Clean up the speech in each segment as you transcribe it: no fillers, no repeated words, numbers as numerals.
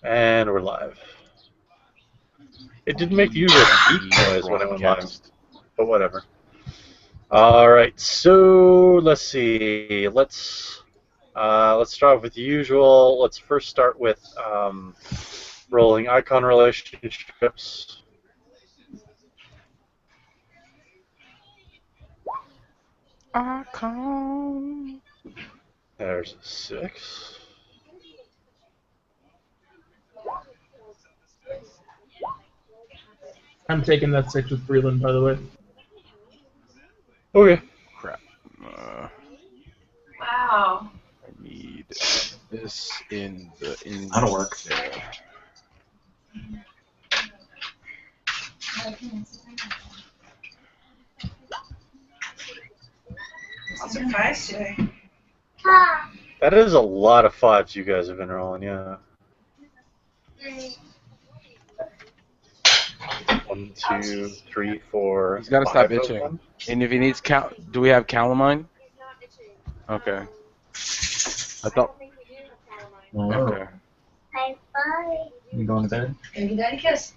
And we're live. It didn't make the usual beep noise when it went live, but whatever. Alright, so let's see. Let's start off with the usual. Let's first start with rolling icon relationships. Icon. There's a 6. I'm taking that 6 with Breland, by the way. Okay. Crap. Wow. I need this in the That'll work. there. I'm surprised today. That is a lot of 5s you guys have been rolling, yeah. 1, 2, 3, 4. He's got to stop 5 of itching. them. And if he needs do we have calamine? Okay. I thought. Okay. You going to bed? Gonna give Daddy a kiss.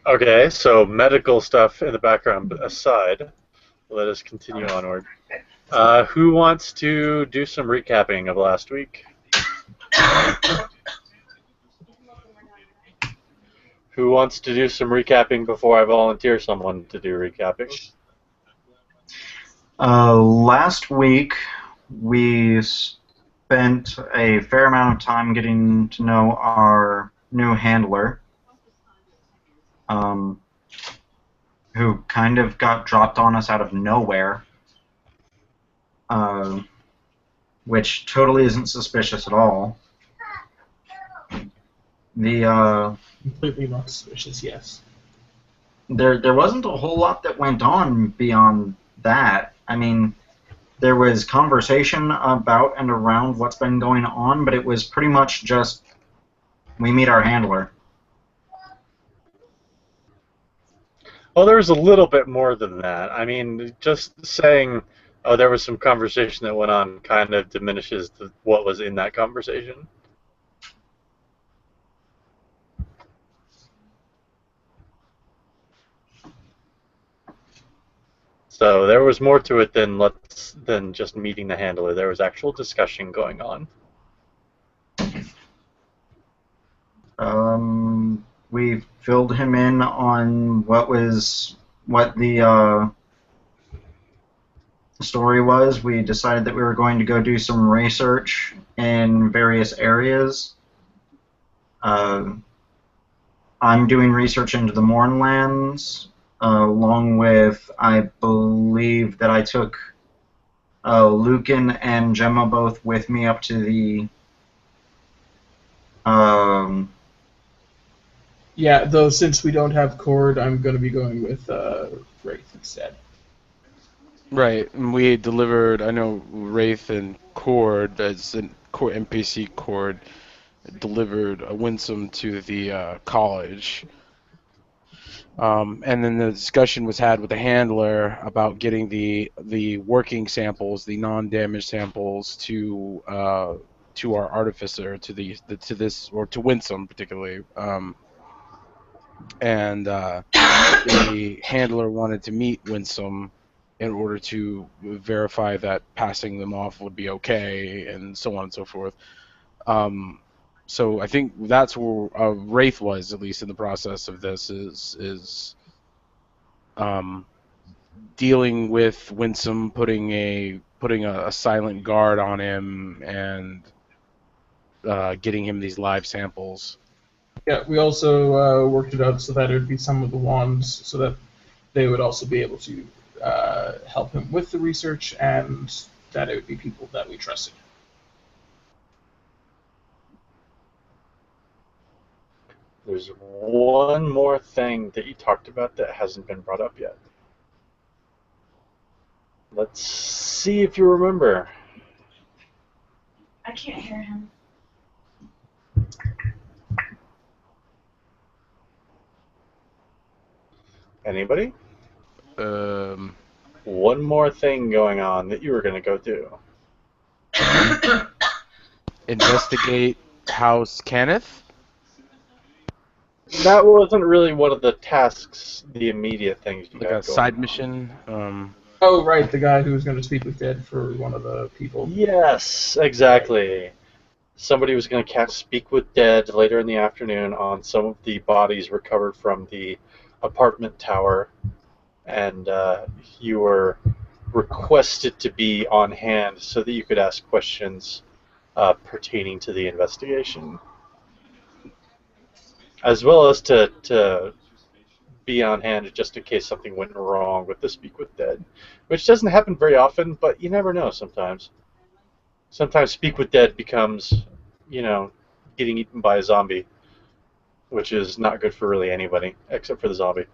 Okay, so medical stuff in the background aside, let us continue onward. Who wants to do some recapping of last week? Who wants to do some recapping before I volunteer someone to do recapping? Last week, we spent a fair amount of time getting to know our new handler, who kind of got dropped on us out of nowhere, which totally isn't suspicious at all. Completely not suspicious, yes. There wasn't a whole lot that went on beyond that. I mean, there was conversation about and around what's been going on, but it was pretty much just, we meet our handler. Well, there was a little bit more than that. I mean, just saying, oh, there was some conversation that went on kind of diminishes what was in that conversation. So there was more to it than just meeting the handler. There was actual discussion going on. We filled him in on what the story was. We decided that we were going to go do some research in various areas. I'm doing research into the Mournlands, along with, I believe that I took Lucan and Gemma both with me up to the Yeah, though since we don't have Cord, I'm going to be going with Wraith instead. Right, and we delivered. I know Wraith and Cord, as an core NPC Cord, delivered a Winsome to the college. And then the discussion was had with the handler about getting the working samples, the non-damaged samples, to our artificer, to this, or to Winsome particularly. And the handler wanted to meet Winsome in order to verify that passing them off would be okay, and so on and so forth. So I think that's where Wraith was, at least in the process of this, is dealing with Winsome, putting a silent guard on him, and getting him these live samples. Yeah, we also worked it out so that it would be some of the wands, so that they would also be able to help him with the research, and that it would be people that we trusted. There's one more thing that you talked about that hasn't been brought up yet. Let's see if you remember. I can't hear him. Anybody? Um, One more thing going on that you were going to go do. Investigate House Kenneth? That wasn't really one of the tasks, the immediate things you Like got a going side on. mission? Oh, right, the guy who was going to speak with Dead for one of the people. Yes, exactly. Somebody was going to cast Speak with Dead later in the afternoon on some of the bodies recovered from the apartment tower, and you were requested to be on hand so that you could ask questions pertaining to the investigation, as well as to be on hand just in case something went wrong with the Speak with Dead, which doesn't happen very often, but you never know sometimes. Sometimes Speak with Dead becomes, you know, getting eaten by a zombie, which is not good for really anybody except for the zombie.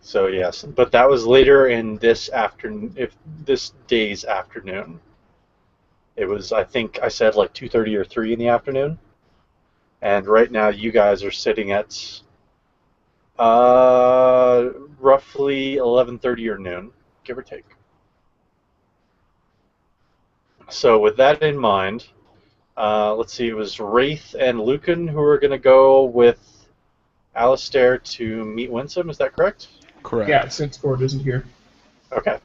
So yes, but that was later in this afternoon, if this day's afternoon. It was, I think I said like 2:30 or 3 in the afternoon, and right now you guys are sitting at roughly 11:30 or noon, give or take. So with that in mind, let's see, it was Wraith and Lucan who were going to go with Alistair to meet Winsome, is that correct? Correct. Yeah, since Gord isn't here. Okay.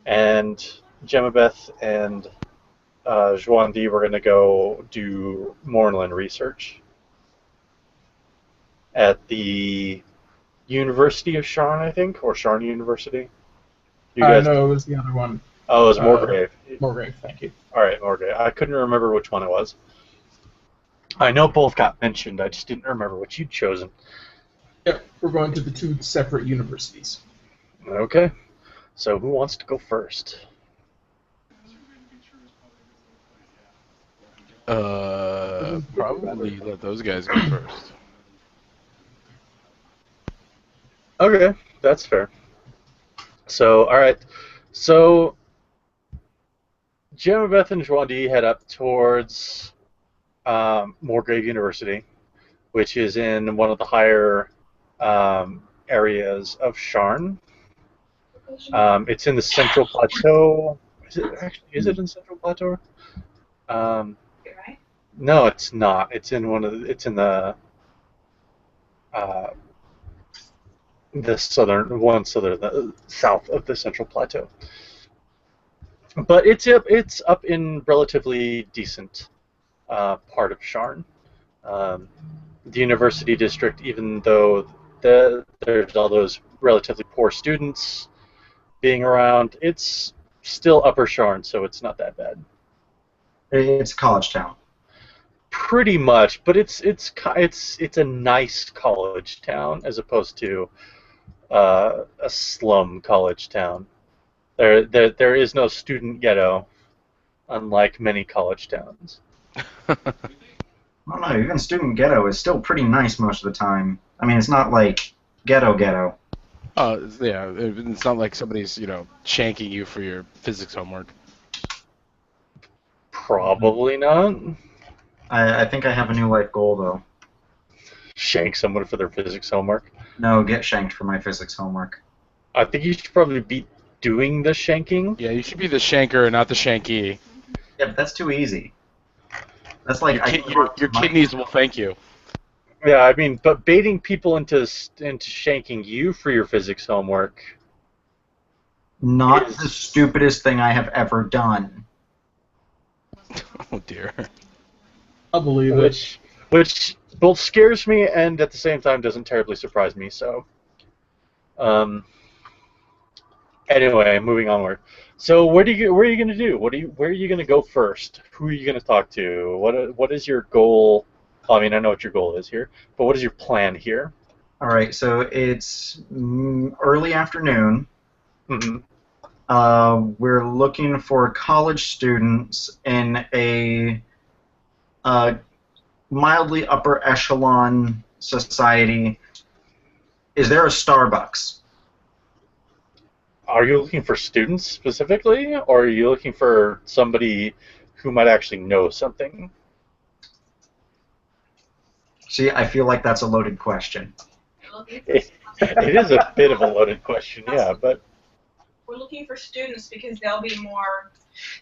And Gemabeth and Juan D were going to go do Mornland research at the University of Sharn, I think, or Sharn University. You guys? No, it was the other one. Oh, it was Morgrave. Morgrave, thank you. All right, Morgrave. I couldn't remember which one it was. I know both got mentioned. I just didn't remember which you'd chosen. Yep, we're going to the two separate universities. Okay. So who wants to go first? Probably let those guys go first. Okay, that's fair. So, all right. So, Gemabeth and Juandi head up towards Morgrave University, which is in one of the higher areas of Sharn. It's in the Central Plateau. Is it in Central Plateau? Right? No, it's not. It's in one of the, it's in the the south of the Central Plateau. But it's up in relatively decent part of Sharn. The university district, even though there's all those relatively poor students being around, it's still Upper Sharn, so it's not that bad. It's a college town. Pretty much, but it's a nice college town as opposed to a slum college town. There is no student ghetto, unlike many college towns. I don't know, even student ghetto is still pretty nice most of the time. I mean, it's not like ghetto. Yeah, it's not like somebody's, shanking you for your physics homework. Probably not. I think I have a new life goal, though. Shank someone for their physics homework. No, get shanked for my physics homework. I think you should probably be doing the shanking. Yeah, you should be the shanker, not the shanky. Yeah, but that's too easy. That's like Your kidneys will thank you. Yeah, I mean, but baiting people into shanking you for your physics homework. Not the stupidest thing I have ever done. Oh dear. I'll believe it. Which both scares me and at the same time doesn't terribly surprise me. So, anyway, moving onward. So, where are you going to do? Where are you going to go first? Who are you going to talk to? What is your goal? Well, I mean, I know what your goal is here, but what is your plan here? All right, so it's early afternoon. Mm-hmm. We're looking for college students in a mildly upper echelon society. Is there a Starbucks? Are you looking for students specifically, or are you looking for somebody who might actually know something? See, I feel like that's a loaded question. It is a bit of a loaded question, yeah, but We're looking for students because they'll be more.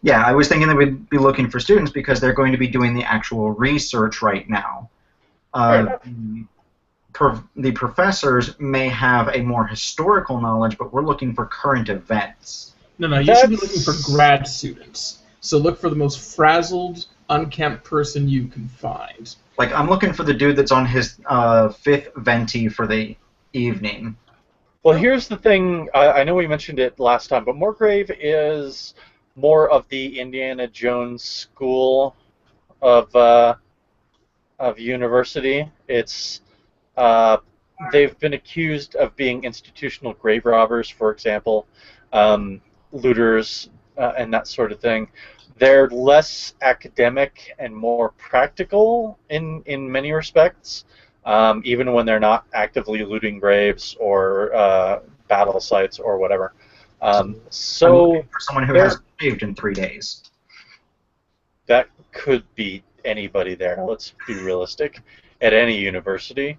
Yeah, I was thinking that we'd be looking for students because they're going to be doing the actual research right now. The professors may have a more historical knowledge, but we're looking for current events. No, you should be looking for grad students. So look for the most frazzled, unkempt person you can find. Like, I'm looking for the dude that's on his fifth venti for the evening. well, here's the thing. I know we mentioned it last time, but Moorgrave is more of the Indiana Jones school of university. It's they've been accused of being institutional grave robbers, for example, looters, and that sort of thing. They're less academic and more practical in many respects, even when they're not actively looting graves or battle sites or whatever. So I'm looking for someone who hasn't shaved in 3 days. that could be anybody there. Let's be realistic. At any university,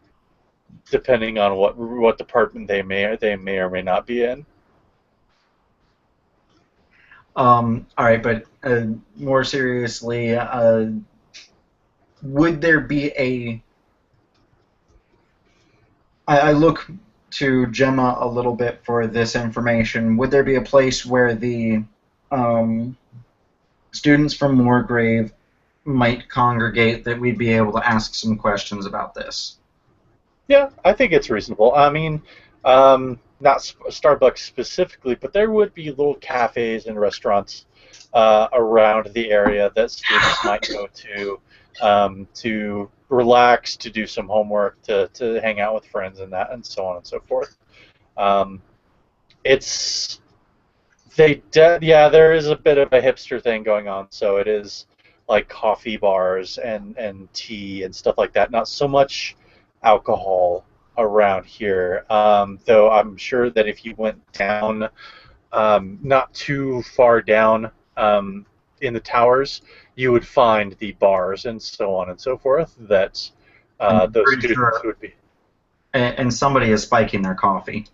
depending on what department they may or may not be in. All right, but more seriously, would there be a... I look to Gemma a little bit for this information. Would there be a place where the students from Moorgrave might congregate that we'd be able to ask some questions about this? Yeah, I think it's reasonable. I mean, not Starbucks specifically, but there would be little cafes and restaurants around the area that students might go to relax, to do some homework, to hang out with friends and that, and so on and so forth. Yeah, there is a bit of a hipster thing going on, so it is like coffee bars and tea and stuff like that. Not so much alcohol around here, though I'm sure that if you went down, not too far down in the towers, you would find the bars and so on and so forth that those students would be. And somebody is spiking their coffee.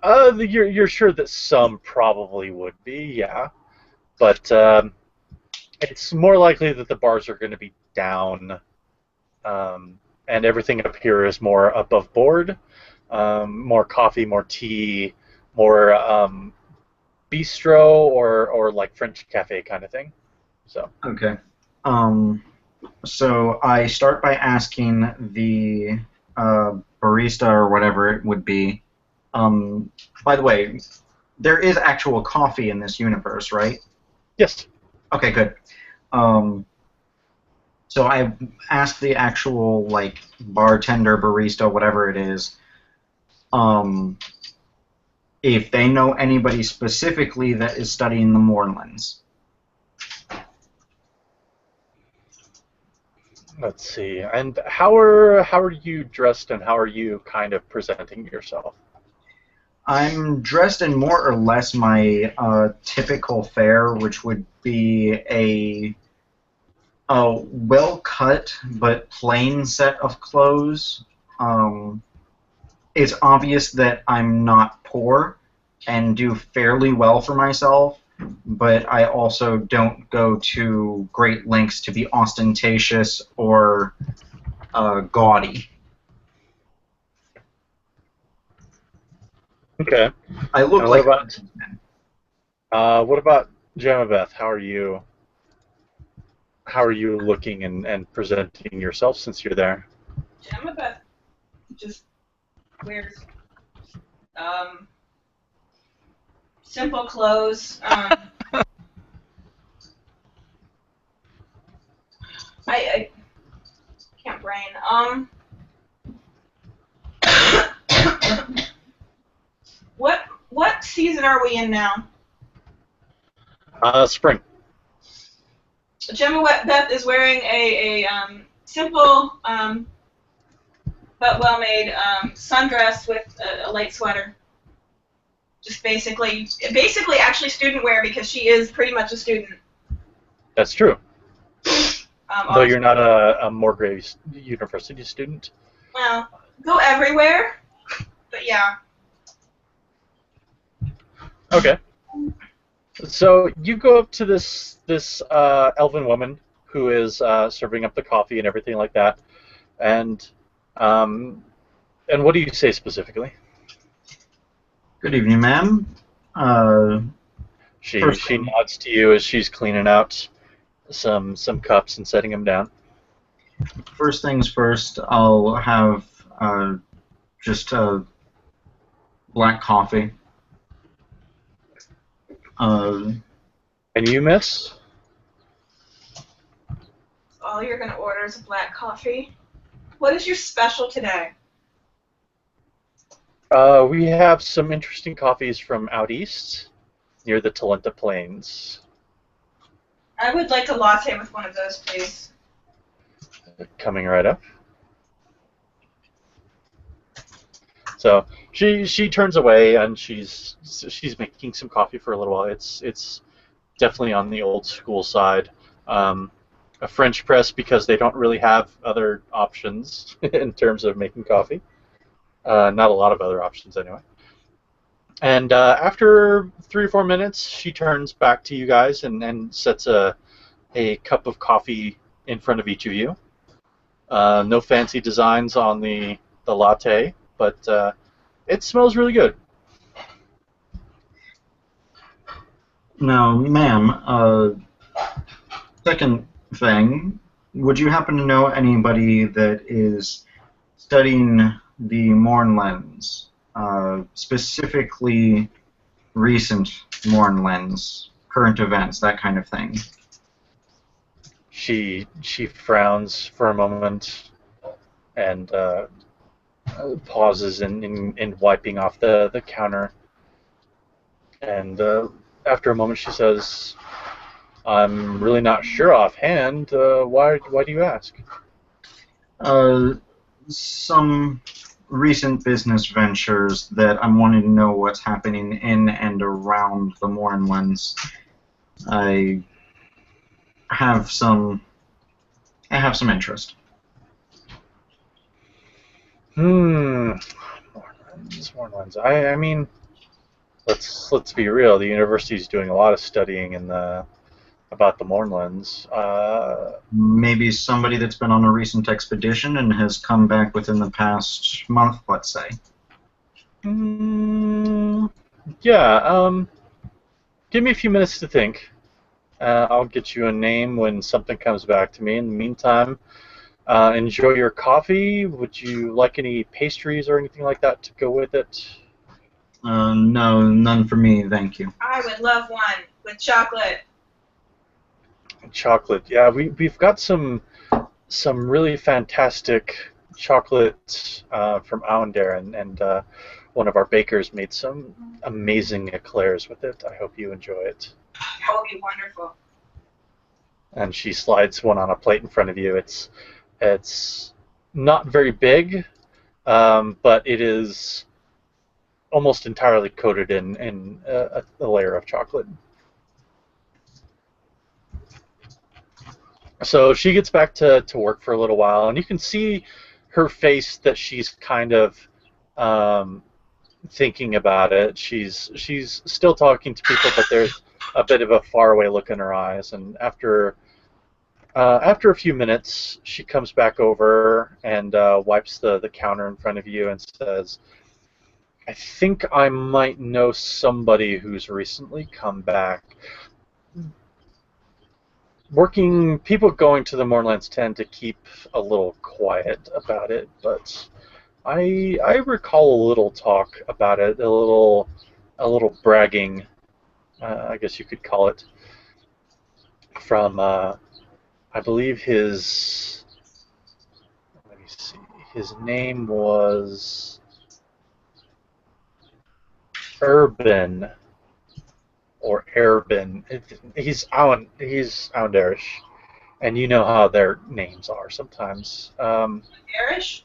You're sure that some probably would be, yeah, but it's more likely that the bars are going to be down. And everything up here is more above board, more coffee, more tea, more bistro or like French cafe kind of thing. So Okay. So I start by asking the barista or whatever it would be. By the way, there is actual coffee in this universe, right? yes, Okay, good. So I asked the actual like bartender, barista, whatever it is, if they know anybody specifically that is studying the Moorlands. let's see. And how are you dressed and how are you kind of presenting yourself? I'm dressed in more or less my typical fare, which would be a well-cut but plain set of clothes. It's obvious that I'm not poor and do fairly well for myself, but I also don't go to great lengths to be ostentatious or gaudy. Okay. I look And like what about Gemma Beth? How are you looking and presenting yourself since you're there? Gemma Beth just wears simple clothes. I can't brain. What season are we in now? Spring. Gemma Beth is wearing a simple but well-made sundress with a light sweater. Just basically actually student wear because she is pretty much a student. That's true. Though you're not a Moorgrave University student. Well, go everywhere. But yeah. Okay. So you go up to this elven woman who is serving up the coffee and everything like that, and um, and what do you say specifically? Good evening, ma'am. Uh, She first she thing, nods to you as she's cleaning out some cups and setting them down. first things first, I'll have just black coffee. Uh, And you, miss? All you're gonna order is a black coffee. What is your special today? We have some interesting coffees from out east, near the Talenta Plains. I would like a latte with one of those, please. Coming right up. So she turns away and she's making some coffee for a little while. It's definitely on the old school side. Um, a French press because they don't really have other options in terms of making coffee. Not a lot of other options anyway. And after 3 or 4 minutes, she turns back to you guys and sets a cup of coffee in front of each of you. No fancy designs on the latte, but it smells really good. Now, ma'am, second thing, would you happen to know anybody that is studying the Morn lens, specifically recent Morn lens, current events, that kind of thing? She frowns for a moment and pauses in wiping off the counter. And after a moment, she says, "I'm really not sure offhand. Why do you ask?" Uh, some recent business ventures that I'm wanting to know what's happening in and around the Morn lens. I have some. I have some interest. Hmm. Mornlands. I mean, let's be real. The university's doing a lot of studying in the about the Mornlands. Maybe somebody that's been on a recent expedition and has come back within the past month, let's say. mm, yeah. Give me a few minutes to think. I'll get you a name when something comes back to me. In the meantime, enjoy your coffee. Would you like any pastries or anything like that to go with it? No, none for me, thank you. I would love one with chocolate. Chocolate. Yeah, we've got some really fantastic chocolate from Allendare, and one of our bakers made some amazing eclairs with it. I hope you enjoy it. That would be wonderful. And she slides one on a plate in front of you. It's not very big, but it is almost entirely coated in a layer of chocolate. So she gets back to work for a little while, and you can see her face that she's kind of um, thinking about it. She's still talking to people, but there's a bit of a faraway look in her eyes. And after a few minutes, she comes back over and wipes the counter in front of you and says, "I think I might know somebody who's recently come back. Working people going to the Moorlands tend to keep a little quiet about it, but I recall a little talk about it, a little bragging, I guess you could call it, from I believe his, let me see, his name was Urban or Erbin. He's Aunderish, and you know how their names are sometimes. Irish?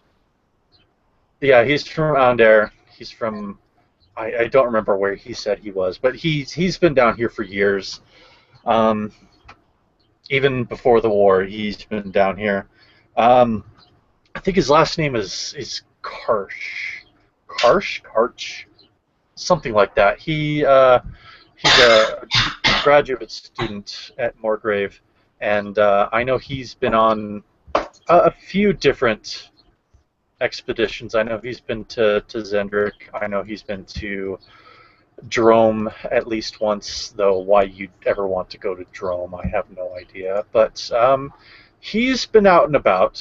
Yeah, he's from Aundare. He's from I don't remember where he said he was, but he's been down here for years. Um, even before the war, he's been down here. I think his last name is Karsh, something like that. He's a graduate student at Moorgrave, and I know he's been on a few different expeditions. I know he's been to Zendrick. I know he's been to Drome at least once, though why you'd ever want to go to Drome, I have no idea. But he's been out and about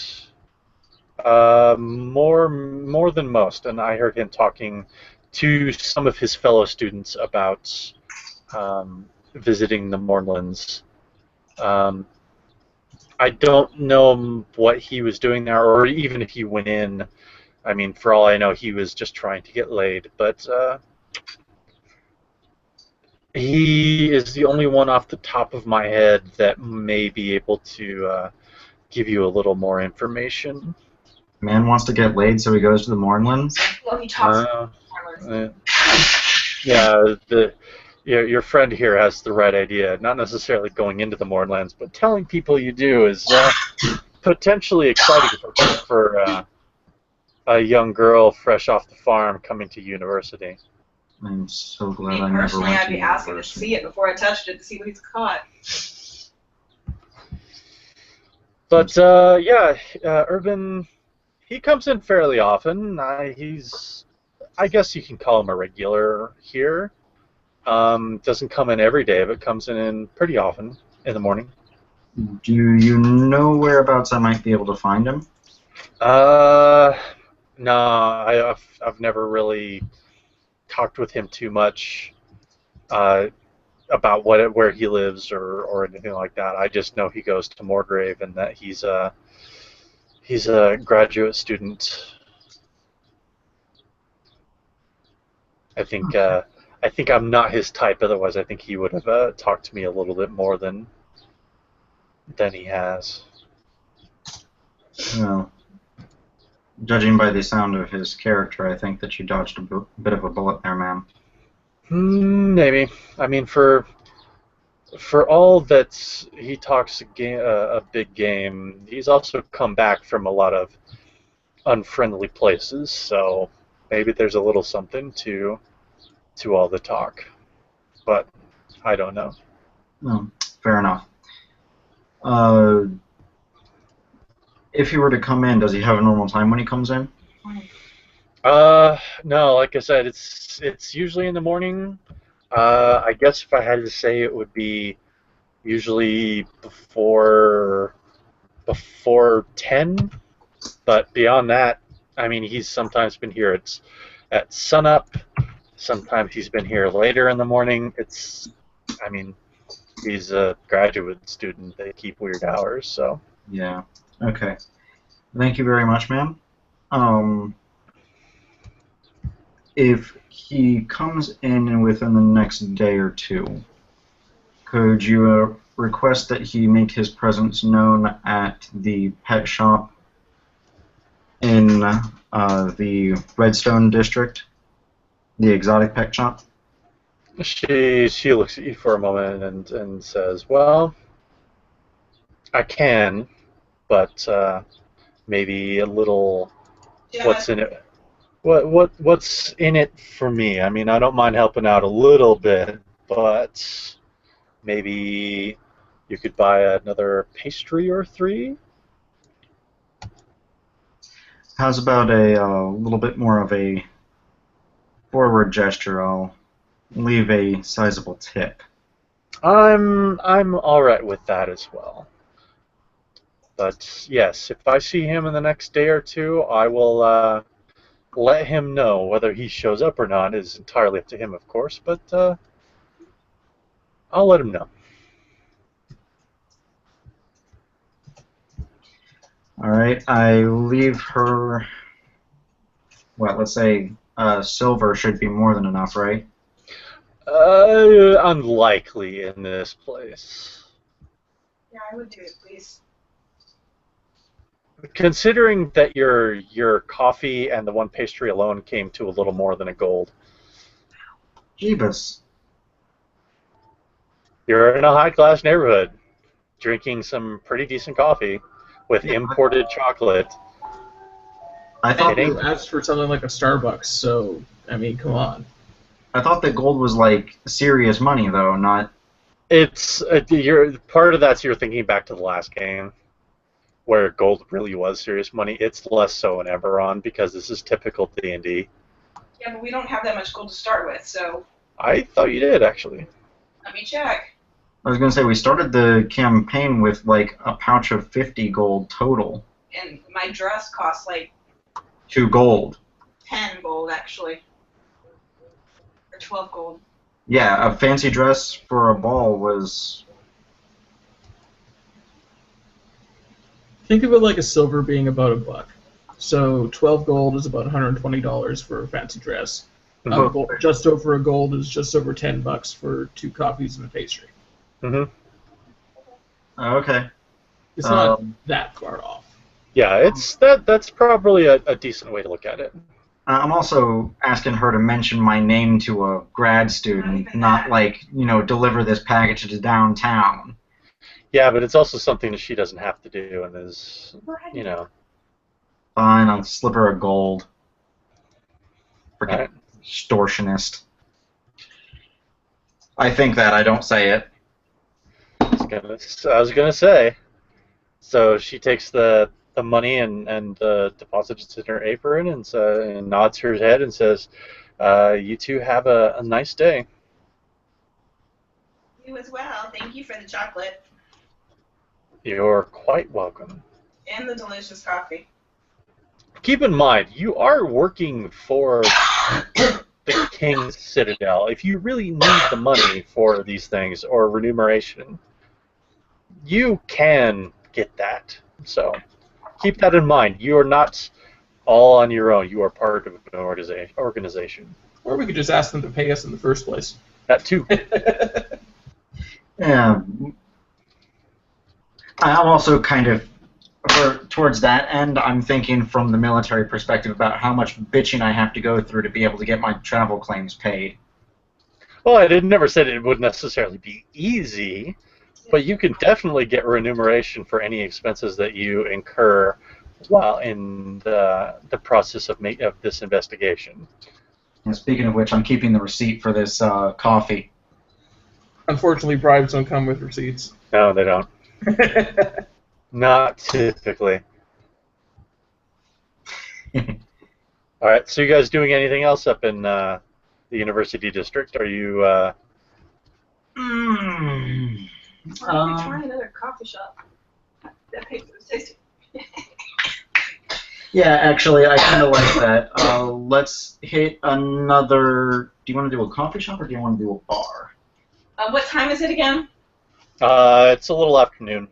more than most, and I heard him talking to some of his fellow students about visiting the Mournlands. Um, I don't know what he was doing there, or even if he went in. I mean, for all I know, he was just trying to get laid. But he is the only one off the top of my head that may be able to give you a little more information. Man wants to get laid, so he goes to the Mournlands. Well, he talks. Yeah, your friend here has the right idea. Not necessarily going into the Mournlands, but telling people you do is potentially exciting for a young girl fresh off the farm coming to university. I'm so I glad mean, I never personally, went I'd to be asking to university. see it before I touched it to see what he's caught. But yeah, Urban, he comes in fairly often. I guess you can call him a regular here. Doesn't come in every day, but comes in pretty often in the morning. Do you know whereabouts I might be able to find him? No, I've never really talked with him too much about where he lives or anything like that. I just know he goes to Moorgrave and that he's a graduate student. I think I'm not his type. Otherwise, I think he would have talked to me a little bit more than he has. Well, judging by the sound of his character, I think that you dodged a bit of a bullet there, man. Maybe. I mean, for all that he talks a big game, he's also come back from a lot of unfriendly places. So maybe there's a little something to all the talk, but I don't know. No, fair enough. If he were to come in, does he have a normal time when he comes in? No, like I said, it's usually in the morning. I guess if I had to say, it would be usually before 10. But beyond that, I mean, he's sometimes been here at sunup. Sometimes he's been here later in the morning. I mean, he's a graduate student. They keep weird hours, so. Yeah. Okay. Thank you very much, ma'am. If he comes in within the next day or two, could you request that he make his presence known at the pet shop in the Redstone district, the exotic pet shop? She looks at you for a moment and says, "Well, I can, but maybe a little. What's in it? What's in it for me? I mean, I don't mind helping out a little bit, but maybe you could buy another pastry or 3." How's about a little bit more of a forward gesture? I'll leave a sizable tip. I'm all right with that as well. But yes, if I see him in the next day or two, I will let him know. Whether he shows up or not is entirely up to him, of course, but I'll let him know. All right, I leave her. What? Let's say silver should be more than enough, right? Unlikely in this place. Yeah, I would do it, please. Considering that your coffee and the one pastry alone came to a little more than a gold. Jeebus. You're in a high-class neighborhood, drinking some pretty decent coffee with imported chocolate. I thought You asked for something like a Starbucks, so I mean, come on. I thought that gold was like serious money though, not. It's you're part of that's you're thinking back to the last game, where gold really was serious money. It's less so in Eberron because this is typical D&D. Yeah, but we don't have that much gold to start with, so I thought you did actually. let me check. I was gonna say we started the campaign with like a pouch of 50 gold total. And my dress costs like 2 gold. 10 gold, actually. Or 12 gold. Yeah, a fancy dress for a ball was. Think of it like a silver being about $1. So 12 gold is about $120 for a fancy dress. Just over a gold is just over $10 for 2 coffees and a pastry. Mm-hmm. Okay. It's not that far off. Yeah, it's that's probably a decent way to look at it. I'm also asking her to mention my name to a grad student, not like, deliver this package to downtown. Yeah, but it's also something that she doesn't have to do, and is, Fine, I'll slip her a gold. Freaking Right. extortionist. I think that, I don't say it. I was gonna say. So she takes the money and deposits it in her apron and nods her head and says, "You two have a nice day." You as well. Thank you for the chocolate. You're quite welcome. And the delicious coffee. Keep in mind, you are working for the King's Citadel. If you really need the money for these things or remuneration, you can get that. So keep that in mind. You are not all on your own. You are part of an organization. Or we could just ask them to pay us in the first place. That too. Yeah. I'm also kind of, towards that end, I'm thinking from the military perspective about how much bitching I have to go through to be able to get my travel claims paid. Well, I never said it would necessarily be easy, but you can definitely get remuneration for any expenses that you incur while in the process of this investigation. And speaking of which, I'm keeping the receipt for this coffee. Unfortunately, bribes don't come with receipts. No, they don't. Not typically. All right, so you guys doing anything else up in the University District? Are you... Try another coffee shop. That paper is tasty. Yeah, actually, I kind of like that. Let's hit another... Do you want to do a coffee shop or do you want to do a bar? What time is it again? It's a little afternoon.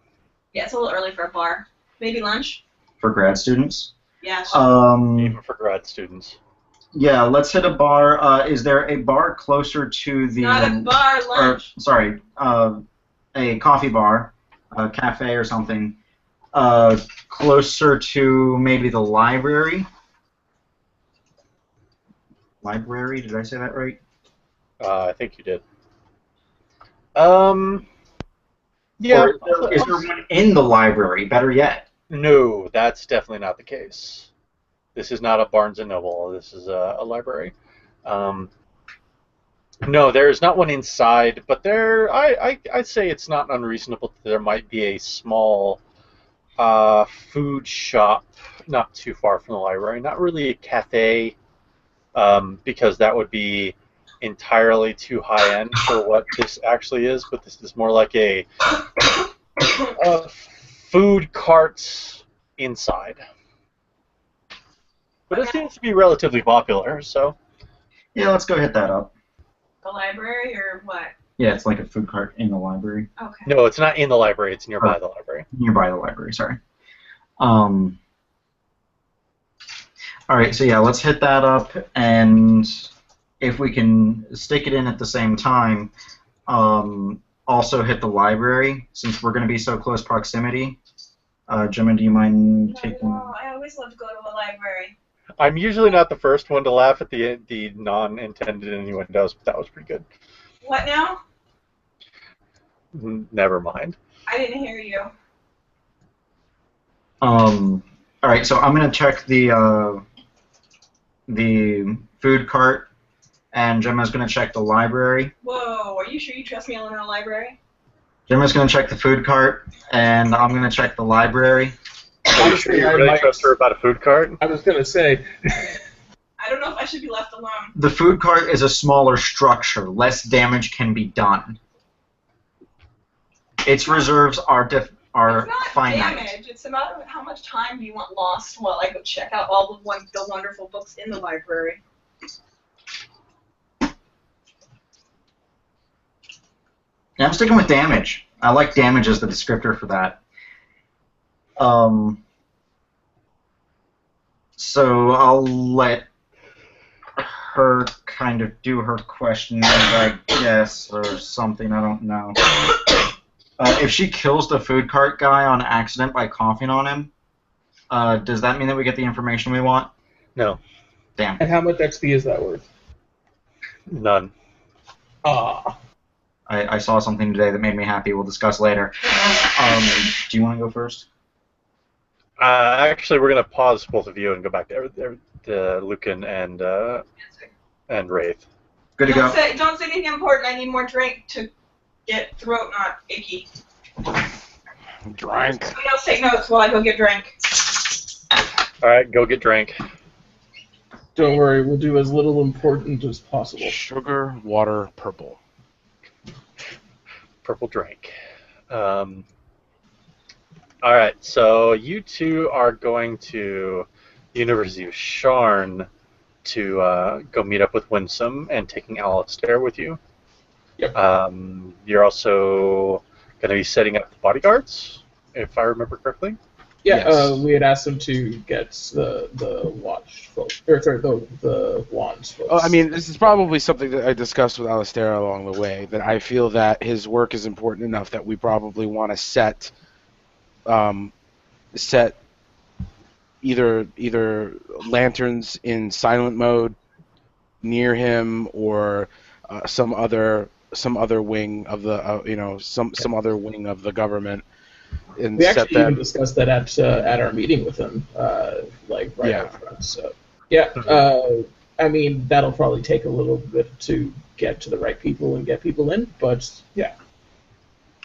Yeah, it's a little early for a bar. Maybe lunch? For grad students? Yeah, sure. Even for grad students. Yeah, let's hit a bar. Is there a bar closer to the... Not a bar, lunch. Sorry, a coffee bar, a cafe or something, closer to maybe the library? Library, did I say that right? I think you did. Yeah. Or is there one in the library? Better yet. No, that's definitely not the case. This is not a Barnes & Noble. This is a library. No, there is not one inside, but I'd say it's not unreasonable that there might be a small food shop not too far from the library. Not really a cafe, because that would be entirely too high end for what this actually is, but this is more like a food carts inside. But it seems to be relatively popular, so... Yeah, let's go hit that up. The library or what? Yeah, it's like a food cart in the library. Okay. No, it's not in the library, it's nearby the library. Nearby the library, sorry. Alright, so yeah, let's hit that up, and if we can stick it in at the same time, also hit the library, since we're going to be so close proximity. Gemma, do you mind taking... No, I always love to go to a library. I'm usually not the first one to laugh at the non-intended innuendos, but that was pretty good. What now? Never mind. I didn't hear you. All right, so I'm gonna check the food cart, and Gemma's gonna check the library. Whoa, are you sure you trust me on the library? Gemma's gonna check the food cart, and I'm gonna check the library. Are you sure you really trust her about a food cart? I was gonna say. I don't know if I should be left alone. The food cart is a smaller structure. Less damage can be done. Its reserves are It's not finite. damage. It's about how much time do you want lost while I go check out all the wonderful books in the library. Yeah, I'm sticking with damage. I like damage as the descriptor for that. So I'll let her kind of do her questions, I guess, or something. I don't know. If she kills the food cart guy on accident by coughing on him, does that mean that we get the information we want? No. Damn. And how much XP is that worth? None. Ah. I saw something today that made me happy. We'll discuss later. Do you want to go first? Actually, we're gonna pause both of you and go back to Lucan and Wraith. Good to go. Don't say anything important. I need more drink to get throat not achy. Drink. Somebody else take notes while I go get drink. All right, go get drink. Don't worry, we'll do as little important as possible. Sugar, water, purple. Purple drink. All right, so you two are going to the University of Sharn to go meet up with Winsome and taking Alistair with you. Yep. You're also going to be setting up the bodyguards, if I remember correctly. Yeah, Yes. we had asked them to get the watch folks, or sorry, the wands folks. Oh, I mean, this is probably something that I discussed with Alistair along the way, that I feel that his work is important enough that we probably want to set either lanterns in silent mode near him, or some other wing of the some other wing of the government, and we set actually them. even discussed that at our meeting with him, right Yeah. up front. So yeah, I mean that'll probably take a little bit to get to the right people and get people in, but yeah.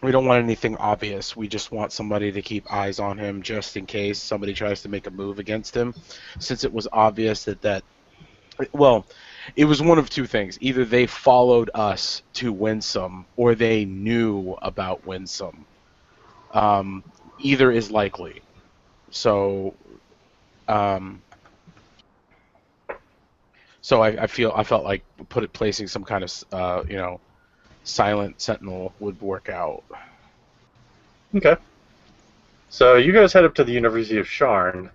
We don't want anything obvious. We just want somebody to keep eyes on him just in case somebody tries to make a move against him. Since it was obvious well, it was one of two things. Either they followed us to Winsome, or they knew about Winsome. Either is likely. So, I felt like placing some kind of silent sentinel would work out. Okay. So you guys head up to the University of Sharn.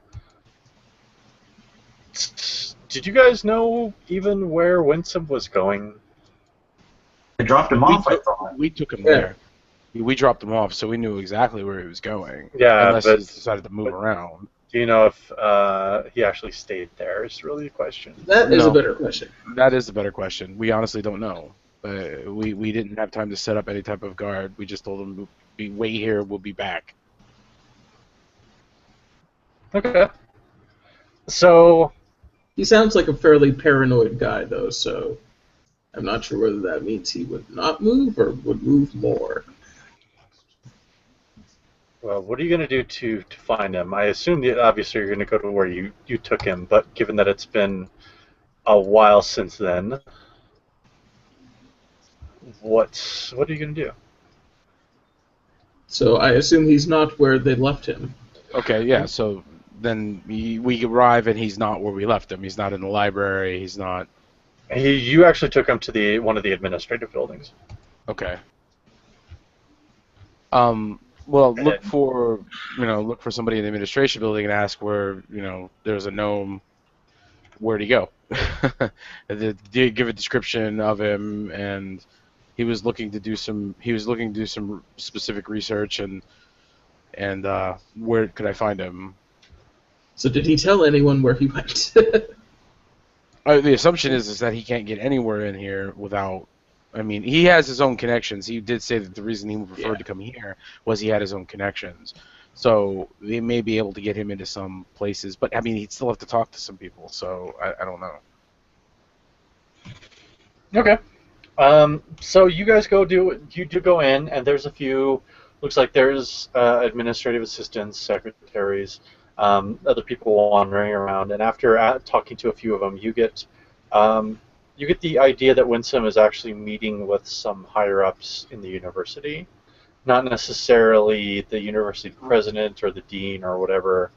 Did you guys know even where Winsome was going? They dropped him off, I thought. We took him there. We dropped him off, so we knew exactly where he was going. Yeah, unless but he decided to move around. do you know if he actually stayed there? Is really the question. That is No. a better question. That is the better question. We honestly don't know. We didn't have time to set up any type of guard. We just told him, wait here, we'll be back. Okay. So He sounds like a fairly paranoid guy, though, so I'm not sure whether that means he would not move or would move more. well, what are you going to do to find him? I assume that obviously you're going to go to where you took him, but given that it's been a while since then, what are you going to do? So I assume he's not where they left him. Okay, yeah, so then we arrive and he's not where we left him. He's not in the library, he's not... You actually took him to one of the administrative buildings. Okay. Well, look for somebody in the administration building and ask where, there's a gnome, where'd he go? Give a description of him, and he was looking to do some specific research, and where could I find him? So did he tell anyone where he went? The assumption is that he can't get anywhere in here without... I mean, he has his own connections. He did say that the reason he preferred to come here was he had his own connections. So they may be able to get him into some places, but I mean, he'd still have to talk to some people. So I don't know. Okay. So you guys you do go in, and there's a few. Looks like there's administrative assistants, secretaries, other people wandering around. And after talking to a few of them, um, you get the idea that Winsome is actually meeting with some higher ups in the university, not necessarily the university president or the dean or whatever.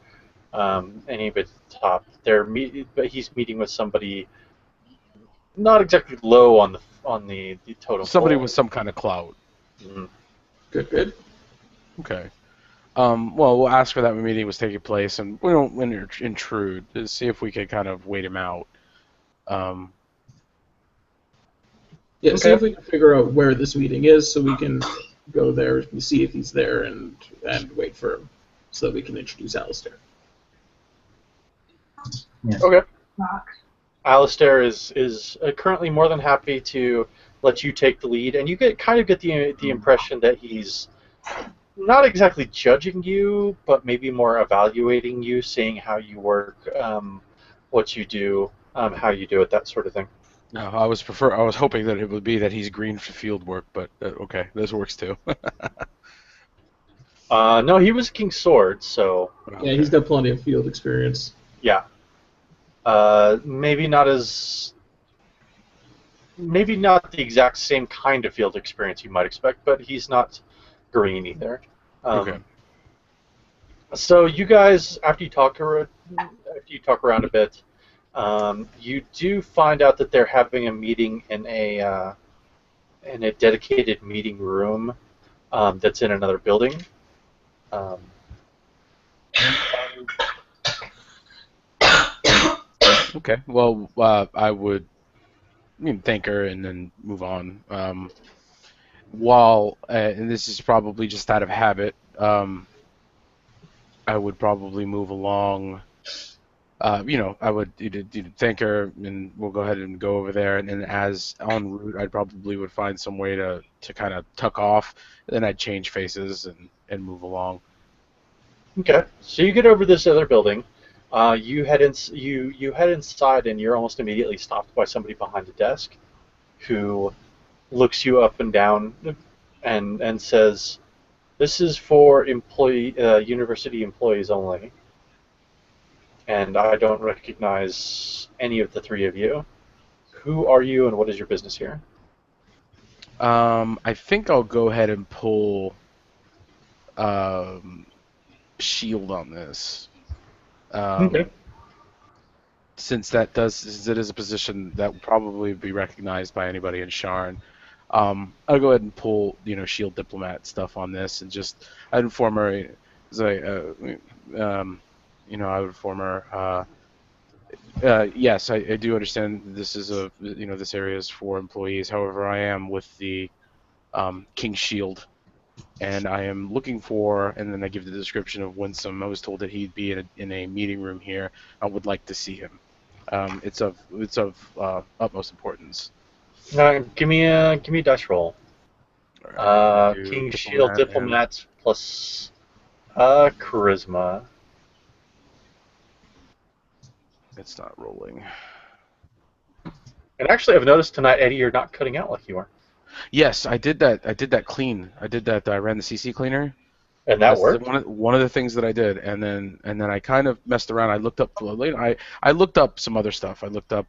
Any of it top. But he's meeting with somebody not exactly low on the totem Somebody pole. with some kind of clout. Mhm. Good. Okay. Well, we'll ask where that meeting was taking place, and we don't intrude to see if we can kind of wait him out. Um, Yeah, see Okay. if we can figure out where this meeting is, so we can go there and see if he's there and wait for him, so that we can introduce Alistair. Yes. Okay. Alistair is currently more than happy to let you take the lead, and you kind of get the impression that he's not exactly judging you, but maybe more evaluating you, seeing how you work, what you do, how you do it, that sort of thing. no, I was hoping that it would be that he's green for field work, but okay, this works too. No, he was King's Sword, so Yeah, he's got plenty of field experience. yeah. Maybe not the exact same kind of field experience you might expect, but he's not green either. Okay. So you guys, after you talk around a bit, you do find out that they're having a meeting in a dedicated meeting room that's in another building. Um, Okay. Well, I would thank her and then move on. And this is probably just out of habit, I would probably move along. I would thank her, and we'll go ahead and go over there. And then, as en route, I probably would find some way to kind of tuck off. Then I'd change faces and move along. Okay, so you get over this other building. You head inside, and you're almost immediately stopped by somebody behind a desk, who looks you up and down, and says, "This is for university employees only, and I don't recognize any of the three of you. Who are you, and what is your business here?" I think I'll go ahead and pull um, shield on this. Okay. Since it is a position that will probably be recognized by anybody in Sharn. I'll go ahead and pull, shield diplomat stuff on this, and I'd inform her, I would inform her, yes, I do understand this is this area is for employees. However, I am with the King's Shield, and I am looking for, and then I give the description of Winsome. I was told that he'd be in a meeting room here. I would like to see him. It's of utmost importance. Give me a dice roll. All right, do King Shield diplomat and Diplomat plus Charisma. it's not rolling. And actually, I've noticed tonight, Eddie, you're not cutting out like you are. Yes, I did that. I did that clean. I did that. I ran the CC cleaner. And that That's worked? one of the things that I did, and then I kind of messed around. I looked up I looked up some other stuff. I looked up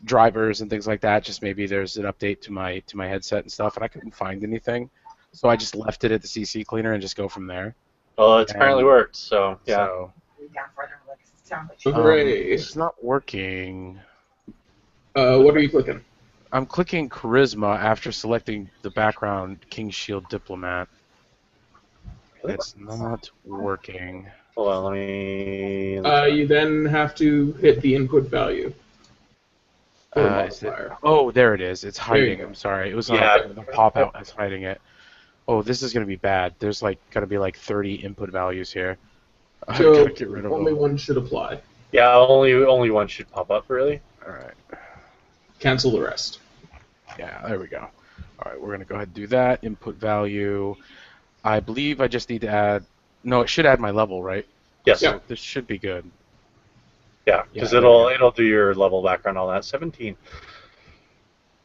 drivers and things like that. Just maybe there's an update to my headset and stuff, and I couldn't find anything, so I just left it at the CC cleaner and just go from there. Well, it's apparently worked, so yeah. So Hooray! it's not working. What are you clicking? I'm clicking charisma after selecting the background King's Shield Diplomat. It's not working. Hold on, let me. You then have to hit the input value. Or Is it, modifier. oh, there it is. It's you hiding. go. I'm sorry. It was Yeah. on the pop out. It's hiding it. Oh, this is gonna be bad. There's gotta be 30 input values here. I So gotta get rid of only them. one should apply. Yeah, only one should pop up, really. All right. Cancel the rest. Yeah, there we go. All right, we're gonna go ahead and do that. Input value. I believe I just need to add. No, it should add my level, right? Yes. Yeah. So this should be good. Yeah, because Yeah, there we go. it'll do your level background on that. 17.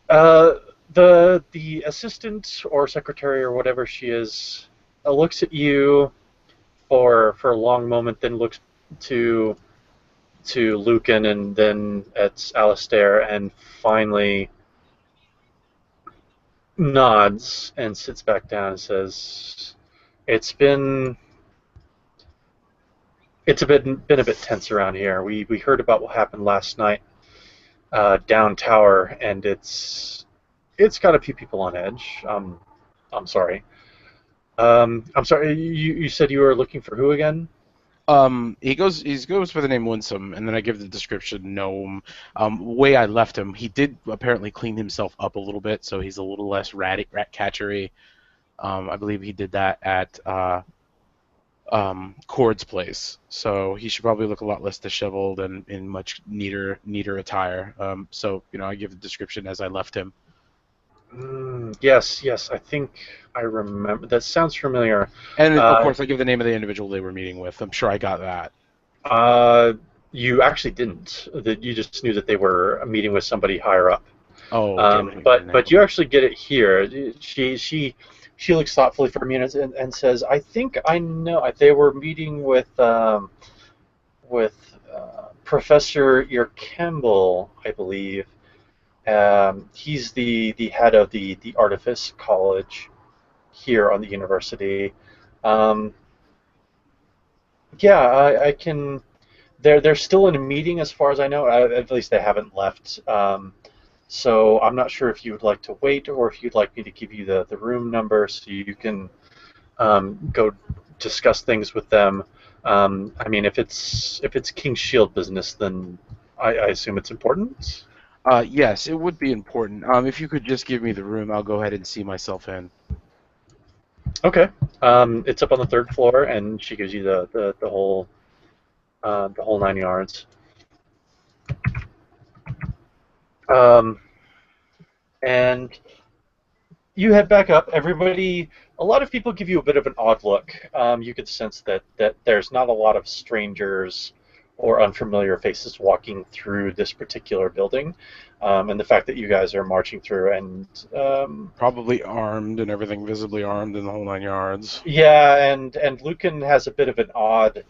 Uh, the assistant or secretary or whatever she is looks at you for a long moment, then looks to Lucan and then at Alistair, and finally nods and sits back down and says, "It's been been a bit tense around here. We heard about what happened last night down tower, and it's got a few people on edge. I'm sorry. I'm sorry. You said you were looking for who again? He goes by the name Winsome, and then I give the description gnome. Way I left him, he did apparently clean himself up a little bit, so he's a little less rat catchery. I believe he did that at Cord's place, so he should probably look a lot less disheveled and in much neater attire. So I give the description as I left him. Yes, yes. I think I remember. That sounds familiar. And of Uh, course, I give the name of the individual they were meeting with. I'm sure I got that. uh, you actually didn't. That you just knew that they were meeting with somebody higher up. Oh, okay. But you actually get it here. She looks thoughtfully for a minute and says, "I think I know. They were meeting with Professor Campbell, I believe. He's the head of the Artifice College here on the university. Um, yeah, I can. They're still in a meeting, as far as I know. At least they haven't left. So I'm not sure if you would like to wait or if you'd like me to give you the room number so you can go discuss things with them. I mean, if it's King's Shield business, then I assume it's important. Yes, it would be important. If you could just give me the room, I'll go ahead and see myself in. Okay. It's up on the third floor, and she gives you the whole 9 yards. Um, and you head back up. A lot of people give you a bit of an odd look. You could sense that there's not a lot of strangers or unfamiliar faces walking through this particular building, and the fact that you guys are marching through and Probably armed and everything, visibly armed in the whole 9 yards. yeah, and Lucan has a bit of an odd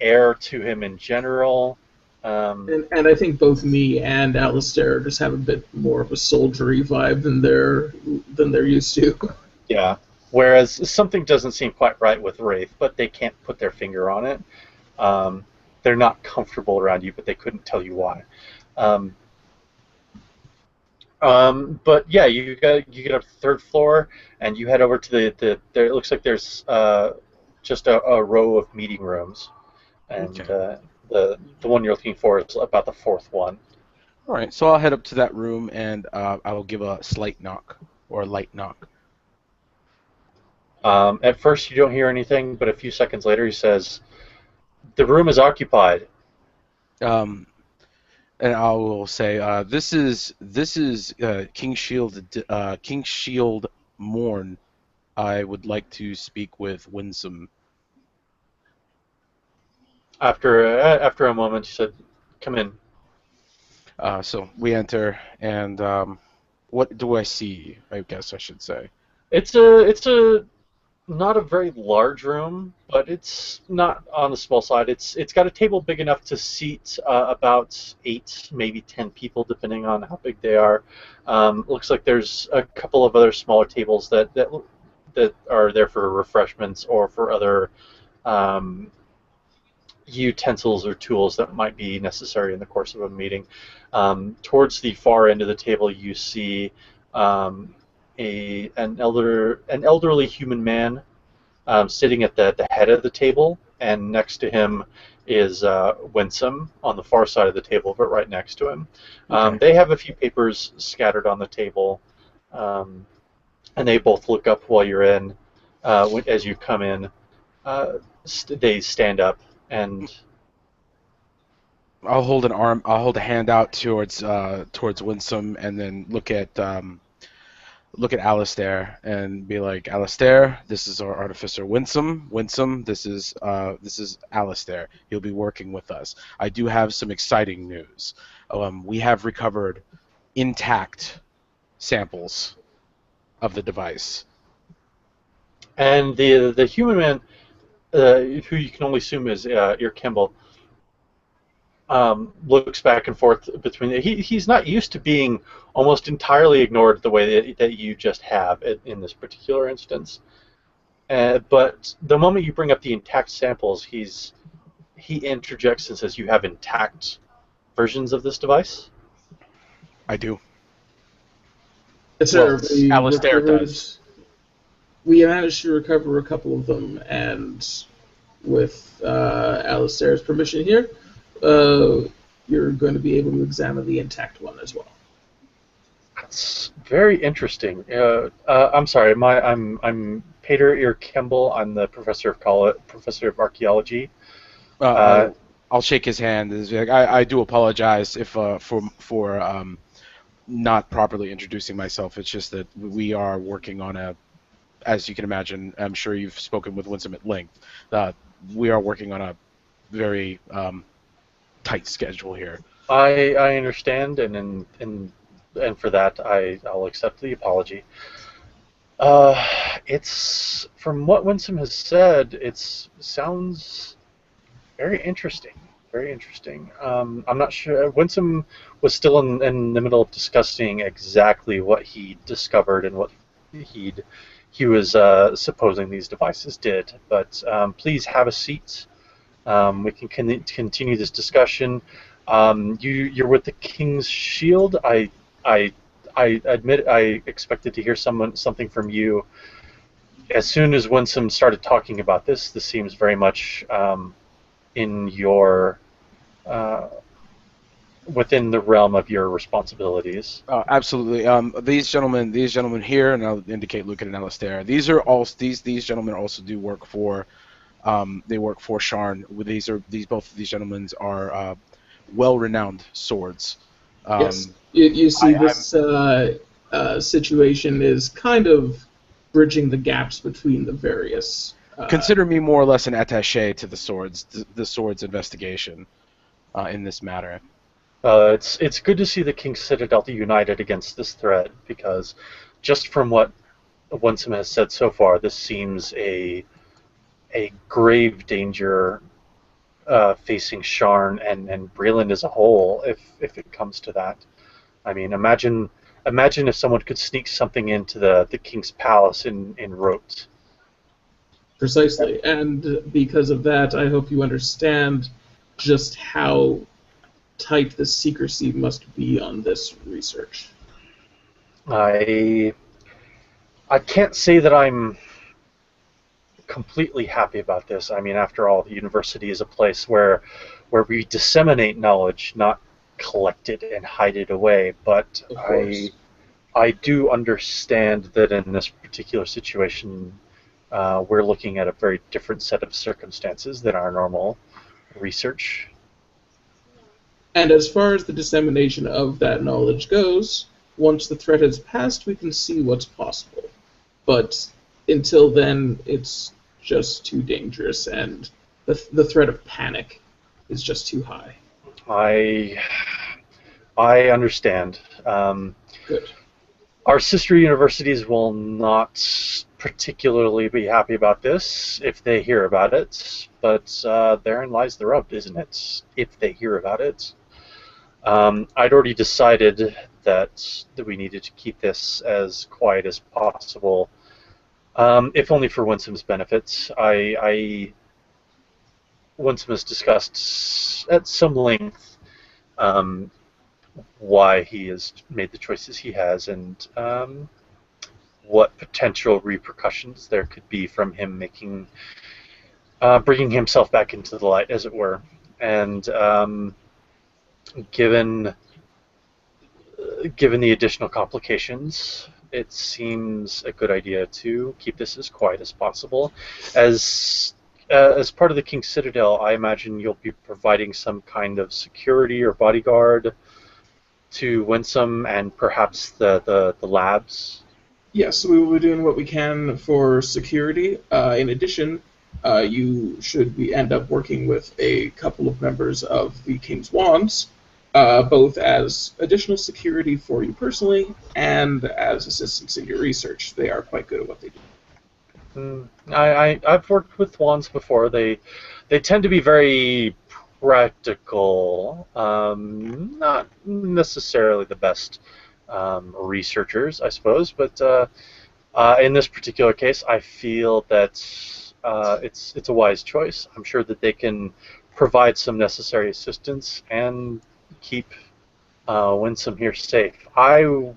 air to him in general. And I think both me and Alistair just have a bit more of a soldiery vibe than they're used to. Yeah. Whereas something doesn't seem quite right with Wraith, but they can't put their finger on it. Um, they're not comfortable around you, but they couldn't tell you why. Um, but yeah, you get up to the third floor and you head over to the there. It looks like there's just a row of meeting rooms, and Okay. The one you're looking for is about the fourth one. All right, so I'll head up to that room and I will give a slight knock or a light knock. At first, you don't hear anything, but a few seconds later, he says, "The room is occupied." Um, and I will say, this is King Shield Morn. I would like to speak with Winsome. After a moment, he said, "Come in." So we enter, and what do I see? I guess I should say. It's a not a very large room, but it's not on the small side. It's got a table big enough to seat about 8, maybe 10 people, depending on how big they are. Looks like there's a couple of other smaller tables that are there for refreshments or for other um, utensils or tools that might be necessary in the course of a meeting. Towards the far end of the table, you see um, an elderly human man sitting at the head of the table, and next to him is Winsome on the far side of the table, but right next to him. Okay. They have a few papers scattered on the table, um, and they both look up while you're in. As you come in, they stand up and I'll hold an arm. I'll hold a hand out towards Winsome, and then look at look at Alistair and be like, Alistair, this is our artificer Winsome. Winsome, this is Alistair. He'll be working with us. I do have some exciting news. We have recovered intact samples of the device. And the human man, who you can only assume is Ear Kimball, looks back and forth between. He's not used to being almost entirely ignored the way that you just have in this particular instance. But the moment you bring up the intact samples, he interjects and says, "You have intact versions of this device?" I do. Yes, sir. Well, We Alistair recovered. does. We managed to recover a couple of them, and with Alistair's permission here, you're going to be able to examine the intact one as well. That's very interesting. I'm sorry. I'm Peter Ear Kimball. I'm the professor of archaeology. I'll shake his hand. I do apologize if for not properly introducing myself. It's just that we are working on as you can imagine, I'm sure you've spoken with Winsome at length. We are working on a very tight schedule here. I understand, and for that I'll accept the apology. It's from what Winsome has said. It sounds very interesting. Very interesting. I'm not sure. Winsome was still in the middle of discussing exactly what he discovered and what he was supposing these devices did. But please have a seat. We can continue this discussion. You're with the King's Shield. I admit I expected to hear something from you. As soon as Winsome started talking about this seems very much in your within the realm of your responsibilities. Absolutely. These gentlemen here, and I'll indicate Lucan and Alistair. These gentlemen also do work for. They work for Sharn. Both of these gentlemen are well-renowned swords. Yes, you see, this situation is kind of bridging the gaps between the various. Consider me more or less an attaché to the swords investigation in this matter. It's good to see the King's Citadel united against this threat, because just from what Winsome has said so far, this seems a grave danger facing Sharn and Breland as a whole, if it comes to that. I mean, imagine if someone could sneak something into the King's Palace in Rote. Precisely, and because of that, I hope you understand just how tight the secrecy must be on this research. I can't say that I'm completely happy about this. I mean, after all, the university is a place where we disseminate knowledge, not collect it and hide it away. But I do understand that in this particular situation, we're looking at a very different set of circumstances than our normal research. And as far as the dissemination of that knowledge goes, once the threat has passed, we can see what's possible. But until then, it's just too dangerous, and the threat of panic is just too high. I understand. Good. Our sister universities will not particularly be happy about this if they hear about it, but therein lies the rub, isn't it? If they hear about it. I'd already decided that we needed to keep this as quiet as possible, if only for Winsome's benefit. Winsome has discussed at some length why he has made the choices he has, and what potential repercussions there could be from him bringing himself back into the light, as it were. And given the additional complications, it seems a good idea to keep this as quiet as possible. As part of the King's Citadel, I imagine you'll be providing some kind of security or bodyguard to Winsome and perhaps the labs. Yes, we will be doing what we can for security. In addition, you should we end up working with a couple of members of the King's Wands, both as additional security for you personally and as assistants in your research. They are quite good at what they do. I've worked with wands before. They tend to be very practical, not necessarily the best researchers, I suppose, but in this particular case, I feel that it's a wise choice. I'm sure that they can provide some necessary assistance and keep Winsome here safe. I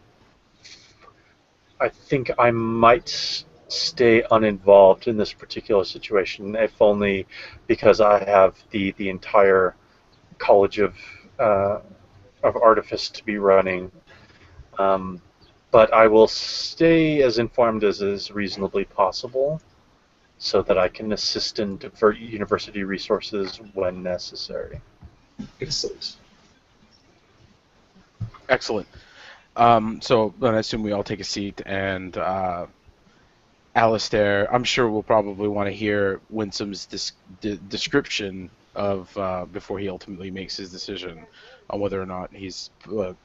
think I might stay uninvolved in this particular situation, if only because I have the entire College of Artifice to be running. Um, but I will stay as informed as is reasonably possible, so that I can assist and divert university resources when necessary. Excellent. Excellent. So then I assume we all take a seat, and Alistair, I'm sure we'll probably want to hear Winsome's description of before he ultimately makes his decision on whether or not he's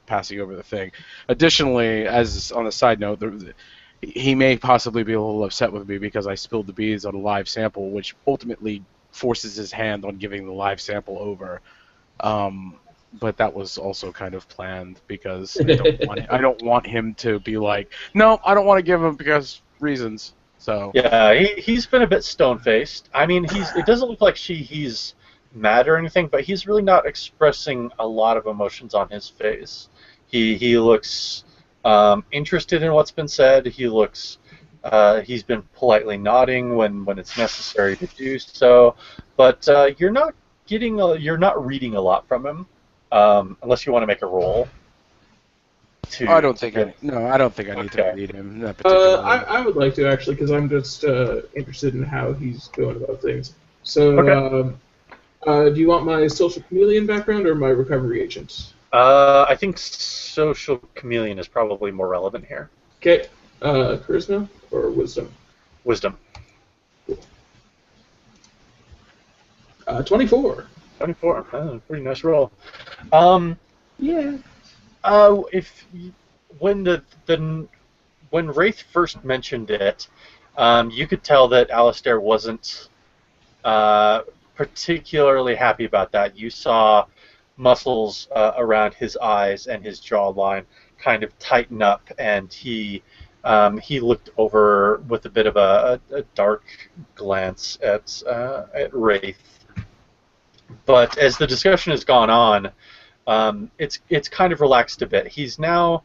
passing over the thing. Additionally, as on a side note, he may possibly be a little upset with me because I spilled the beans on a live sample, which ultimately forces his hand on giving the live sample over. But that was also kind of planned because I don't want him to be like, no, I don't want to give him because reasons. So Yeah, he's been a bit stone-faced. I mean, it doesn't look like he's mad or anything, but he's really not expressing a lot of emotions on his face. He looks interested in what's been said. He's been politely nodding when it's necessary to do so, but you're not reading a lot from him, unless you want to make a roll. I don't think I need to read him that particularly. I would like to actually, because I'm just interested in how he's going about things. So, do you want my social chameleon background or my recovery agent? I think social chameleon is probably more relevant here. Okay, charisma or wisdom? Wisdom. 24. 24. Pretty nice roll. Yeah. If when when Wraith first mentioned it, you could tell that Alistair wasn't particularly happy about that. You saw muscles around his eyes and his jawline kind of tighten up, and he looked over with a bit of a dark glance at Wraith. But as the discussion has gone on, it's kind of relaxed a bit. He's now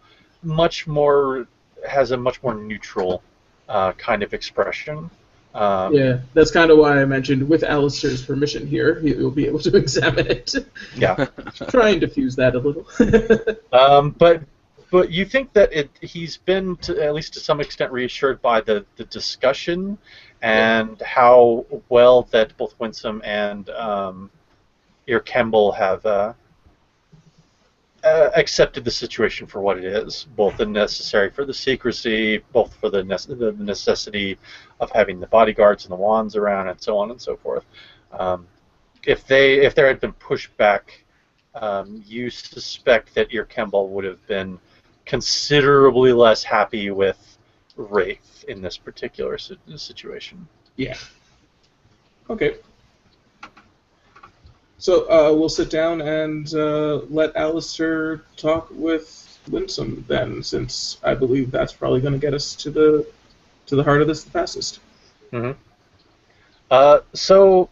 has a much more neutral kind of expression. Yeah, that's kind of why I mentioned with Alistair's permission here, he will be able to examine it. Yeah. Try and diffuse that a little. But you think that he's been, at least to some extent, reassured by the discussion and how well that both Winsome and Ear Kemble have accepted the situation for what it is, both the necessary for the secrecy, both for the necessity of having the bodyguards and the wands around, and so on and so forth. If there had been pushback, you suspect that Ear Kemble would have been considerably less happy with Wraith in this particular situation. Yeah. Okay. So we'll sit down and let Alistair talk with Winsome then, since I believe that's probably going to get us to the heart of this the fastest. Mm-hmm. So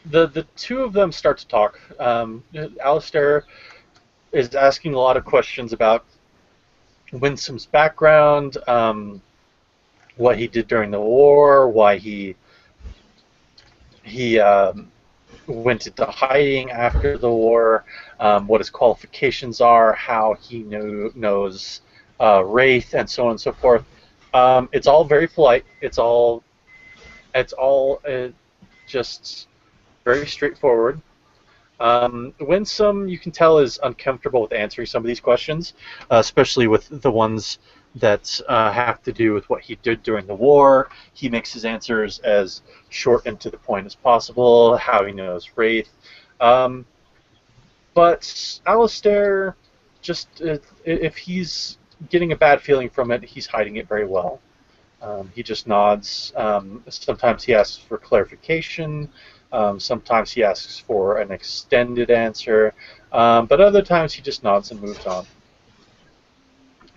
the two of them start to talk. Alistair is asking a lot of questions about Winsome's background, what he did during the war, why he went into hiding after the war, what his qualifications are, how he knows Wraith, and so on and so forth. It's all very polite. It's all just very straightforward. Winsome, you can tell, is uncomfortable with answering some of these questions, especially with the ones that have to do with what he did during the war. He makes his answers as short and to the point as possible, how he knows Wraith. Um, but Alistair, just if he's getting a bad feeling from it, he's hiding it very well. He just nods. Sometimes he asks for clarification. Sometimes he asks for an extended answer. But other times he just nods and moves on.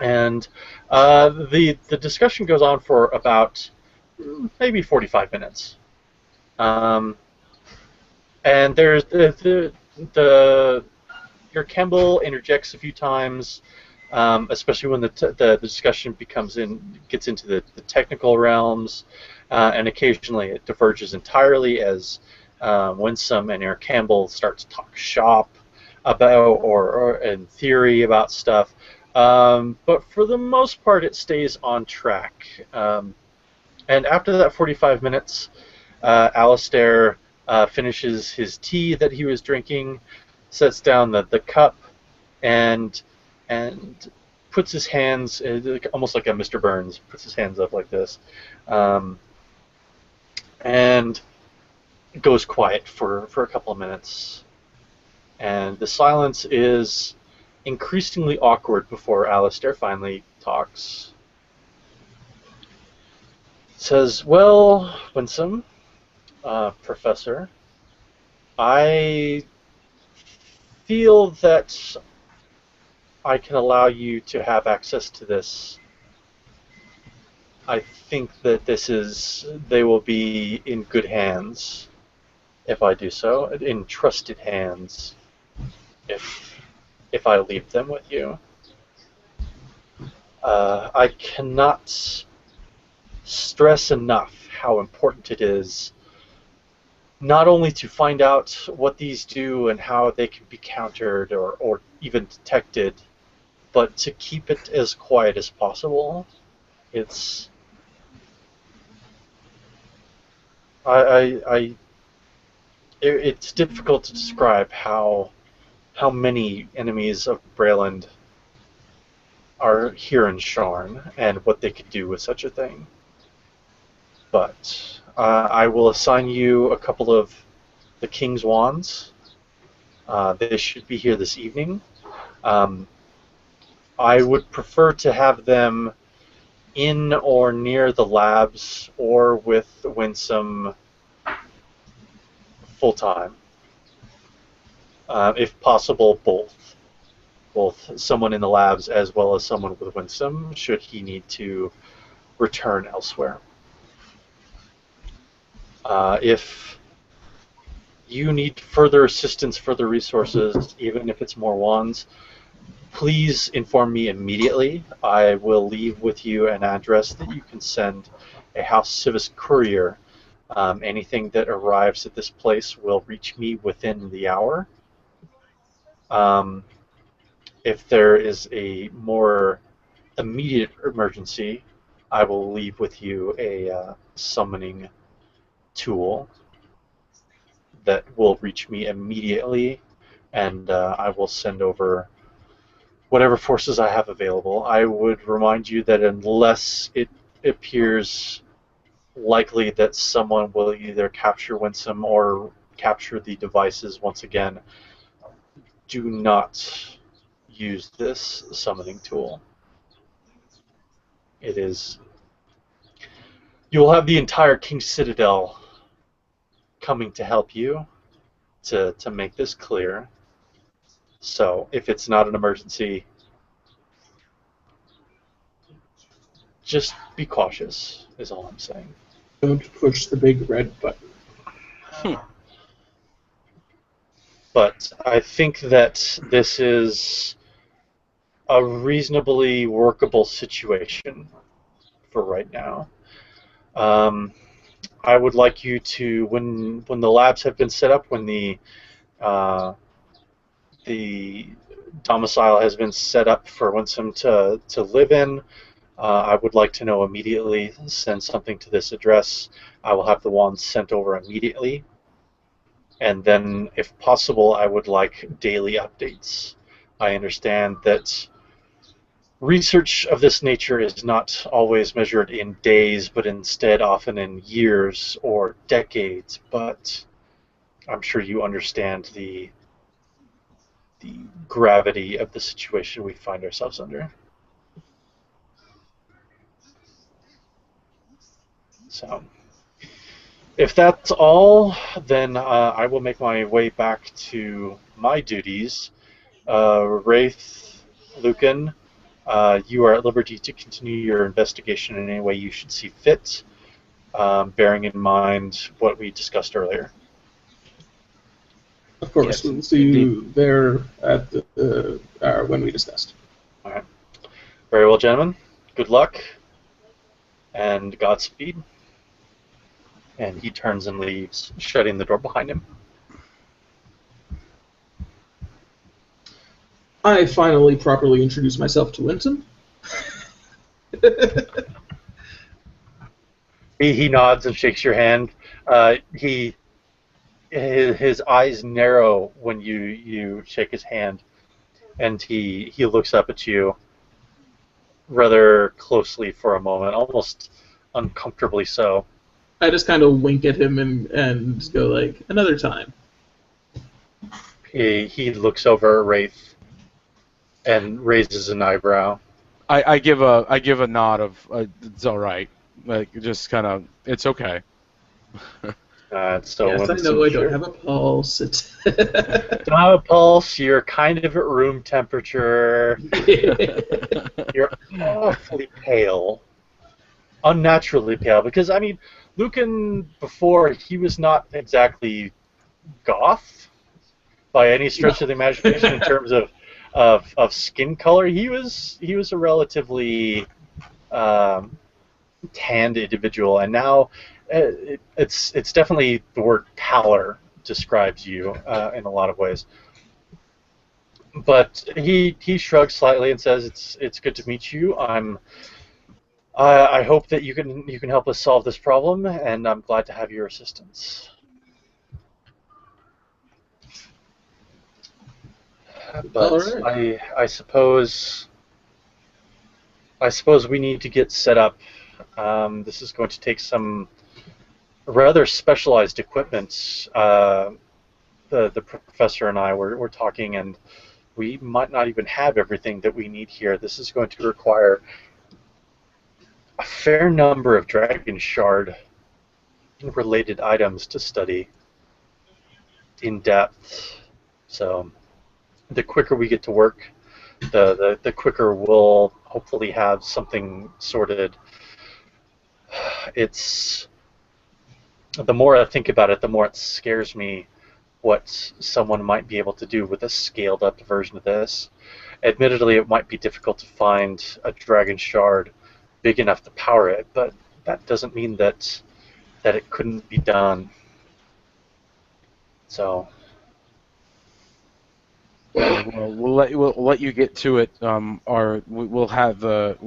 And the discussion goes on for about maybe 45 minutes. And there's the your Campbell interjects a few times, especially when the discussion gets into the technical realms, and occasionally it diverges entirely as Winsome and Eric Campbell start to talk shop about or in theory about stuff. But for the most part, it stays on track. And after that 45 minutes, Alistair finishes his tea that he was drinking, sets down the cup, and puts his hands, almost like a Mr. Burns, puts his hands up like this, and goes quiet for a couple of minutes. And the silence is increasingly awkward before Alistair finally talks. Says, well, Winsome, Professor, I feel that I can allow you to have access to this. I think that they will be in good hands if I do so, in trusted hands if I leave them with you. I cannot stress enough how important it is not only to find out what these do and how they can be countered or even detected, but to keep it as quiet as possible. It's it's difficult to describe how many enemies of Breland are here in Sharn and what they could do with such a thing. But I will assign you a couple of the King's Wands. They should be here this evening. I would prefer to have them in or near the labs or with Winsome full-time. If possible, both. Both someone in the labs as well as someone with Winsome, should he need to return elsewhere. If you need further assistance, further resources, even if it's more wands, please inform me immediately. I will leave with you an address that you can send a House Civis courier. Anything that arrives at this place will reach me within the hour. If there is a more immediate emergency, I will leave with you a summoning tool that will reach me immediately, and I will send over whatever forces I have available. I would remind you that unless it appears likely that someone will either capture Winsome or capture the devices once again, do not use this summoning tool. It is... You will have the entire King's Citadel coming to help you to make this clear. So if it's not an emergency, just be cautious, is all I'm saying. Don't push the big red button. But I think that this is a reasonably workable situation for right now. I would like you to, when the labs have been set up, when the domicile has been set up for Winsome to live in, I would like to know immediately. Send something to this address. I will have the wands sent over immediately. And then, if possible, I would like daily updates. I understand that research of this nature is not always measured in days, but instead often in years or decades. But I'm sure you understand the gravity of the situation we find ourselves under. So, if that's all, then I will make my way back to my duties. Wraith, Lucan, you are at liberty to continue your investigation in any way you should see fit, bearing in mind what we discussed earlier. Of course, Yes, we'll see indeed. you there at the when we discussed. All right. Very well, gentlemen. Good luck and Godspeed. And he turns and leaves, shutting the door behind him. I finally properly introduce myself to Winston. He nods and shakes your hand. His eyes narrow when you shake his hand, and he looks up at you rather closely for a moment, almost uncomfortably so. I just kind of wink at him and go like, another time. He looks over at Wraith and raises an eyebrow. I give a nod of it's all right. Like just kind of it's okay. So Yes, I know I don't have a pulse. Don't have a pulse. You're kind of at room temperature. You're awfully pale, unnaturally pale. Because I mean, Lucan before he was not exactly goth by any stretch of the imagination in terms of skin color. He was a relatively tanned individual, and now it's definitely the word pallor describes you in a lot of ways. But he shrugs slightly and says, "It's good to meet you. I hope that you can help us solve this problem, and I'm glad to have your assistance." But All right. I suppose we need to get set up. This is going to take some rather specialized equipment. The professor and I were talking, and we might not even have everything that we need here. This is going to require a fair number of Dragon Shard related items to study in depth. So the quicker we get to work, the quicker we'll hopefully have something sorted. It's the more I think about it, the more it scares me what someone might be able to do with a scaled up version of this. Admittedly, it might be difficult to find a Dragon Shard big enough to power it, but that doesn't mean that it couldn't be done. So, Well, we'll let you get to it. We'll have God,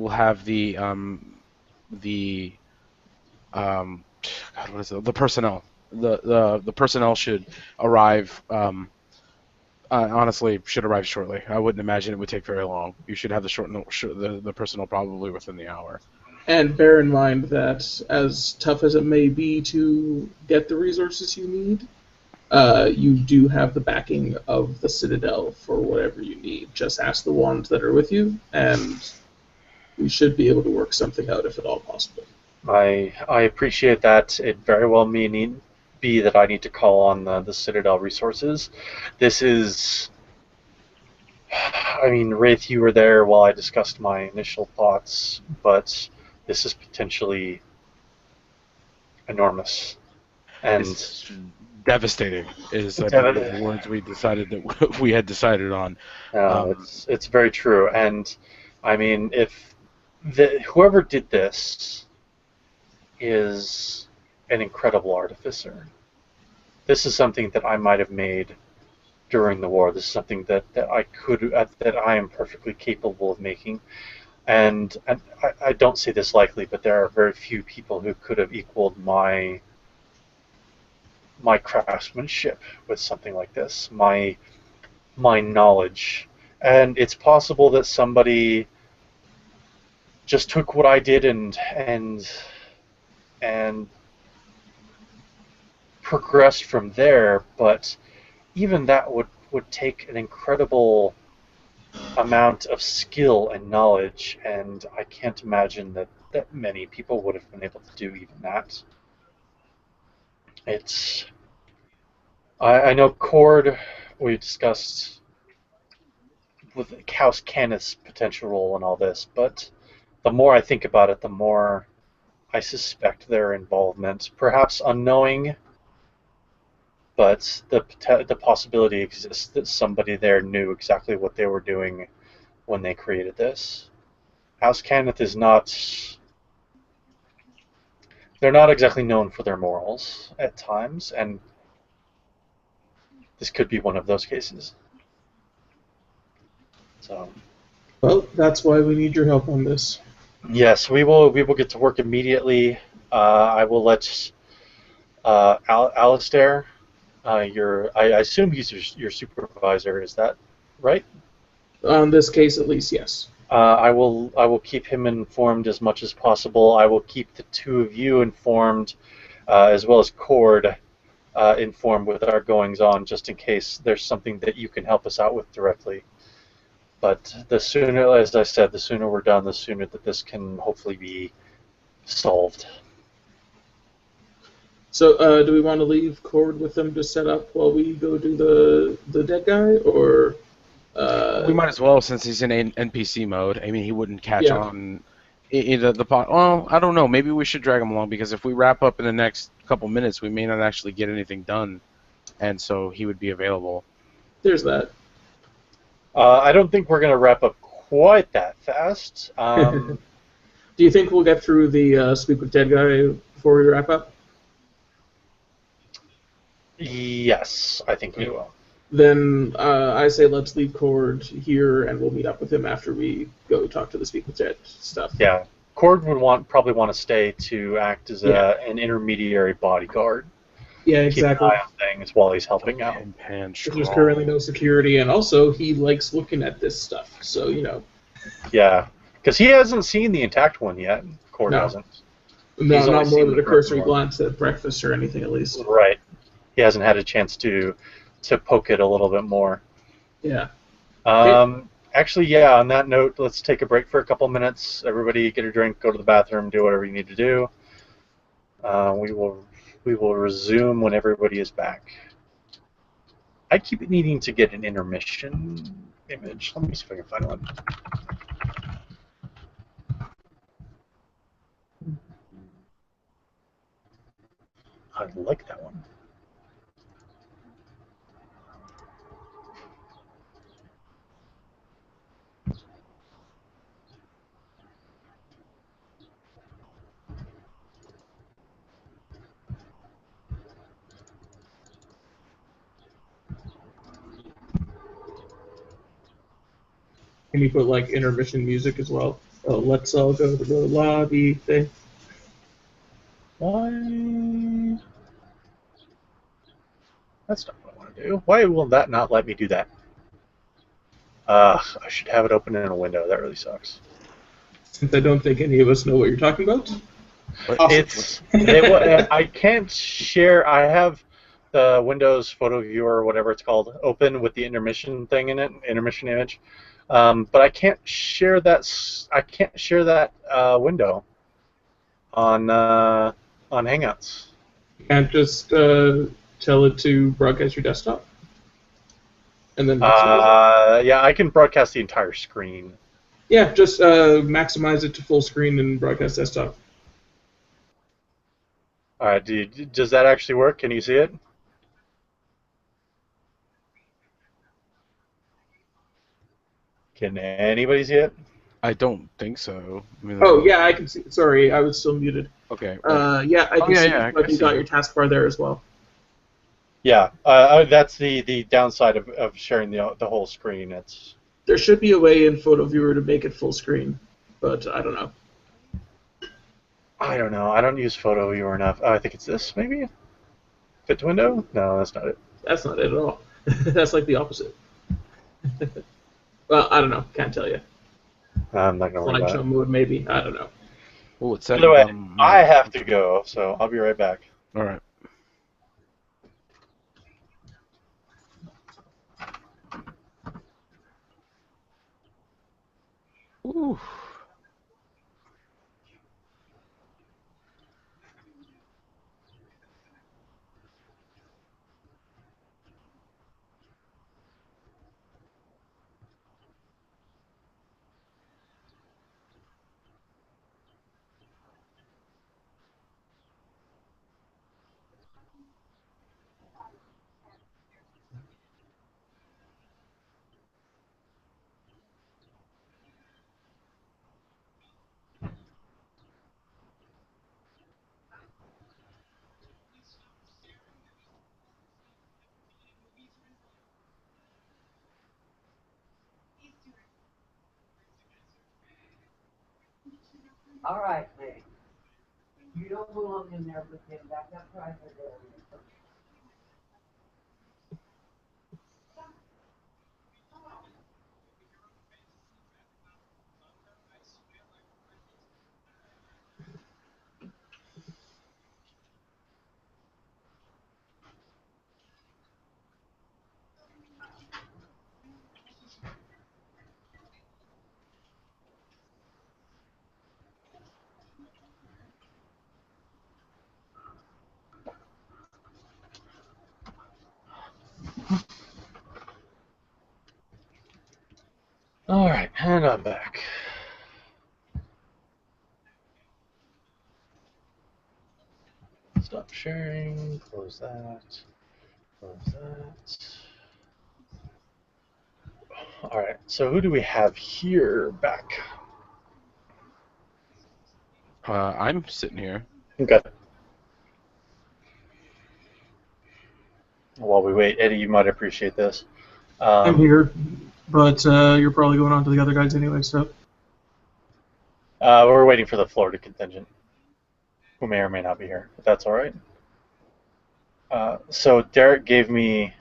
what is it? The personnel. The personnel should arrive. Honestly, should arrive shortly. I wouldn't imagine it would take very long. You should have the personnel probably within the hour. And bear in mind that as tough as it may be to get the resources you need, you do have the backing of the Citadel for whatever you need. Just ask the ones that are with you, and we should be able to work something out if at all possible. I appreciate that. It very well may be that I need to call on the Citadel resources. This is, I mean, Wraith, you were there while I discussed my initial thoughts, but this is potentially enormous. And it's devastating is I believe the words we decided that we had decided on. It's very true. And I mean, if whoever did this is an incredible artificer. This is something that I might have made during the war. This is something that I am perfectly capable of making. And I don't say this lightly, but there are very few people who could have equaled my craftsmanship with something like this, my knowledge. And it's possible that somebody just took what I did and progressed from there. But even that would take an incredible amount of skill and knowledge, and I can't imagine that many people would have been able to do even that. It's I know Cord we discussed with House Canis' potential role in all this, but the more I think about it, the more I suspect their involvement, perhaps unknowing, but the possibility exists that somebody there knew exactly what they were doing when they created this. House Cannith is not. They're not exactly known for their morals at times, and this could be one of those cases. So, Well, that's why we need your help on this. yes, we will get to work immediately. I will let Alistair, I assume he's your supervisor. Is that right? On this case, at least, yes. I will keep him informed as much as possible. I will keep the two of you informed, as well as Cord informed with our goings on, just in case there's something that you can help us out with directly. But the sooner, as I said, the sooner we're done, the sooner that this can hopefully be solved. So, do we want to leave Cord with them to set up while we go do the dead guy, or? We might as well, since he's in NPC mode. I mean, he wouldn't catch Yeah. on either the pot. Well, I don't know. Maybe we should drag him along, because if we wrap up in the next couple minutes, we may not actually get anything done, and so he would be available. There's that. I don't think we're going to wrap up quite that fast. Do you think we'll get through the speak with dead guy before we wrap up? Yes, I think we will. Then I say let's leave Cord here, and we'll meet up with him after we go talk to the speak with dead stuff. Yeah, Cord would probably want to stay to act as an intermediary bodyguard. Yeah, Keep exactly. an eye on things while he's helping out. Because there's currently no security, and also he likes looking at this stuff, so, you know. Yeah, because he hasn't seen the intact one yet. Cord No. hasn't. No, He's not only more seen than the a cursory broken one. glance at breakfast or anything, at least. Right. He hasn't had a chance to poke it a little bit more. Yeah. Actually, yeah, on that note, let's take a break for a couple minutes. Everybody get a drink, go to the bathroom, do whatever you need to do. We will resume when everybody is back. I keep needing to get an intermission image. Let me see if I can find one. I like that one. Can you put, like, intermission music as well? Oh, let's all go to the lobby thing. Why? That's not what I want to do. Why will that not let me do that? I should have it open in a window. That really sucks. Since I don't think any of us know what you're talking about. It's I can't share. I have the Windows Photo Viewer or whatever it's called open with the intermission thing in it, intermission image. But I can't share that. I can't share that window on Hangouts. You can't just tell it to broadcast your desktop? And then maximize it? Yeah, I can broadcast the entire screen. Yeah, just maximize it to full screen and broadcast desktop. All right, does that actually work? Can you see it? Can anybody see it? I don't think so. I mean, Oh, yeah, I can see. Sorry, I was still muted. Okay. Yeah, I can see. I But you see got it. your taskbar there as well. Yeah, that's the downside of sharing the whole screen. It's There should be a way in Photo Viewer to make it full screen, but I don't know. I don't know. I don't use Photo Viewer enough. I think it's this maybe. Fit to window? No, that's not it. That's not it at all. That's like the opposite. Well, I don't know. Can't tell you. I'm not gonna worry about slideshow it. mode, maybe. I don't know. Oh, it's By setting the way, dumb. I have to go, so I'll be right back. All right. Ooh. All right, lady. You don't belong in there with him. That's a private area. All right, and I'm back. Stop sharing. Close that. Close that. All right. So who do we have here back? I'm sitting here. Okay. While we wait, Eddie, you might appreciate this. I'm here, but you're probably going on to the other guys anyway, so. We're waiting for the Florida contingent, who may or may not be here, if that's all right. So Derek gave me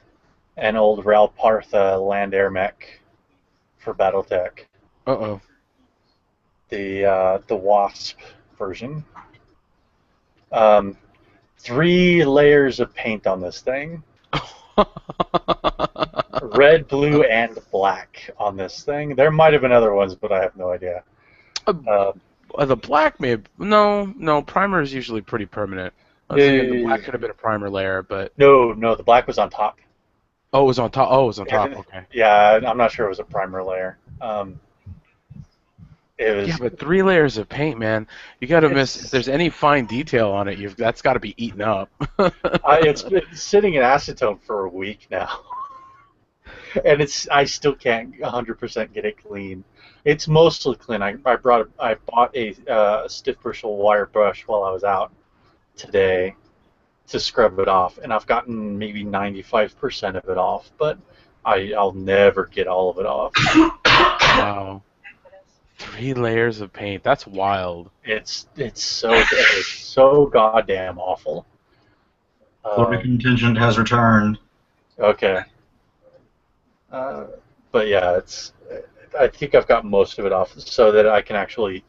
an old Ral Partha land air mech for BattleTech, Uh-oh. the Wasp version. 3 layers of paint on this thing. Red, blue, and black on this thing. There might have been other ones, but I have no idea. The black may have, no, primer is usually pretty permanent. I was thinking the black could have been a primer layer, but No, the black was on top. oh, it was on top. Oh, it was on top. Okay. Yeah, I'm not sure it was a primer layer. It was. Yeah, but 3 layers of paint, man. You got to miss. If there's any fine detail on it, that's got to be eaten up. It's been sitting in acetone for a week now, and I still can't 100% get it clean. It's mostly clean. I bought a stiff bristle wire brush while I was out today to scrub it off, and I've gotten maybe 95% of it off, but I'll never get all of it off. Wow. 3 layers of paint. That's wild. It's so goddamn awful. Florida contingent has returned. Okay. But yeah, I think I've got most of it off so that I can actually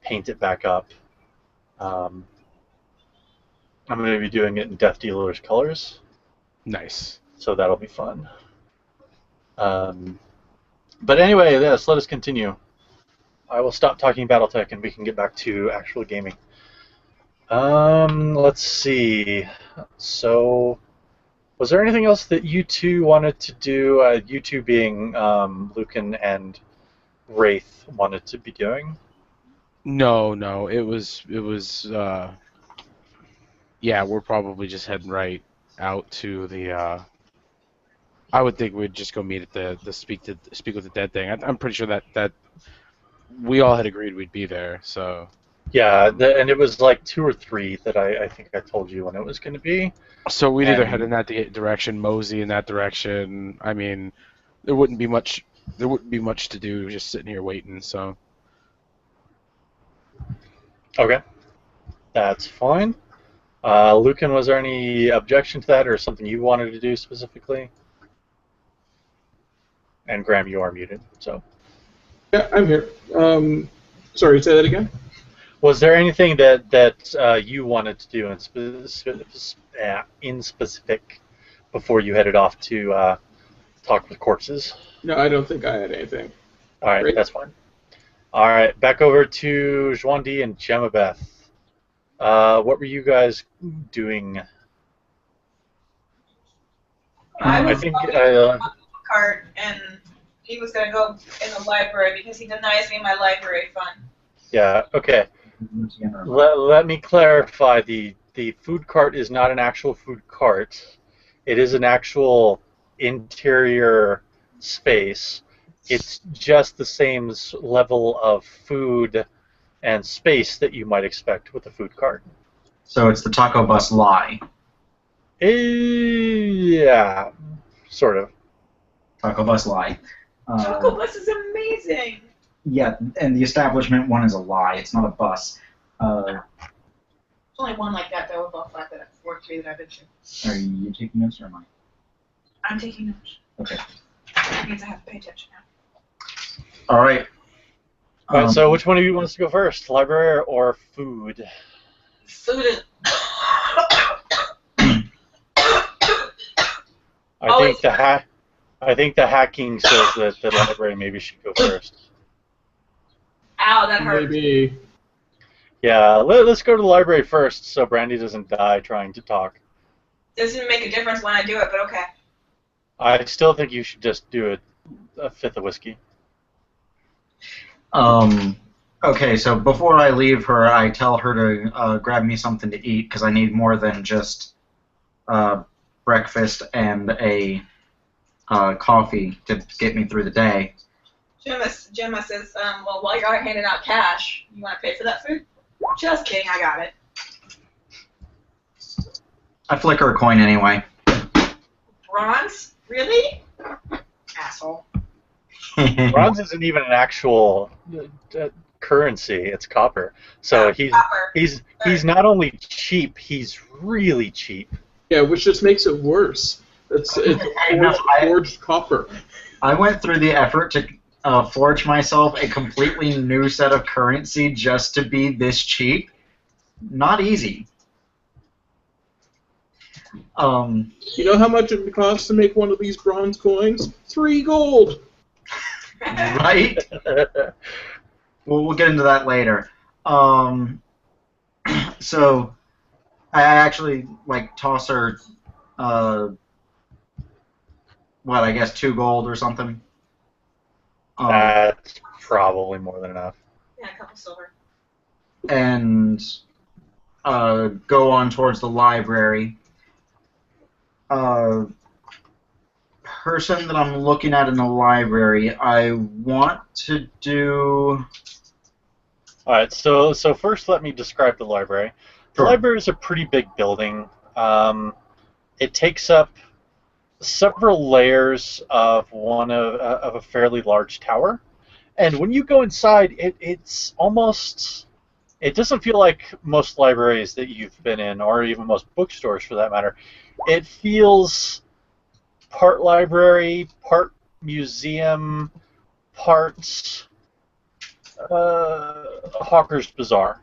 paint it back up. I'm going to be doing it in Death Dealer's colors, Nice. so that'll be fun. But anyway, yes, let us continue. I will stop talking BattleTech and we can get back to actual gaming. Let's see. So, was there anything else that you two wanted to do? You two being Lucan and Wraith wanted to be doing? No. It was. Yeah, we're probably just heading right out to the. I would think we'd just go meet at the speak with the dead thing. I'm pretty sure that we all had agreed we'd be there. So. Yeah, and it was like 2 or 3 that I think I told you when it was going to be. So we'd either head in that direction, mosey in that direction. I mean, there wouldn't be much. There wouldn't be much to do just sitting here waiting. So. Okay, that's fine. Lucan, was there any objection to that or something you wanted to do specifically? And Graham, you are muted, so. Yeah, I'm here. Sorry, say that again? Was there anything that you wanted to do in specific before you headed off to talk with corpses? No, I don't think I had anything. All right, Great. that's fine. All right, back over to Juandi and Gemma. What were you guys doing? I I was think. walking to the cart, and he was going to go in the library because he denies me my library fund. Yeah. Okay. Let me clarify. The food cart is not an actual food cart. It is an actual interior space. It's just the same level of food and space that you might expect with a food cart. So it's the taco bus lie. Yeah, sort of. Taco bus lie. Taco Bus is amazing. Yeah, and the establishment one is a lie. It's not a bus. There's only one like that, though, above that at 4-3 that I've been to. Are you taking notes or am I? I'm taking notes. Okay. That means I have to pay attention now. All right. All right. So, which one of you wants to go first, library or food? Food is. I think the hacking says that the library maybe should go first. Ow, that hurt. Maybe. Yeah, let's go to the library first so Brandy doesn't die trying to talk. Doesn't make a difference when I do it, but okay. I still think you should just do a fifth of whiskey. Okay, so before I leave her, I tell her to grab me something to eat because I need more than just breakfast and a coffee to get me through the day. Gemma says, well, while you're out handing out cash, you want to pay for that food? Just kidding, I got it. I flick her a coin anyway. Bronze? Really? Asshole. Bronze isn't even an actual currency; it's copper. So he's not only cheap; he's really cheap. Yeah, which just makes it worse. It's forged copper. I went through the effort to forge myself a completely new set of currency just to be this cheap. Not easy. You know how much it costs to make one of these bronze coins? 3 gold. Right? We'll get into that later. So I actually toss her I guess 2 gold or something. That's probably more than enough. Yeah, a couple silver. And go on towards the library. Person that I'm looking at in the library, I want to do... Alright, so first let me describe the library. The Sure. library is a pretty big building. It takes up several layers of a fairly large tower. And when you go inside, it's almost... It doesn't feel like most libraries that you've been in, or even most bookstores for that matter. It feels part library, part museum, part Hawker's Bazaar.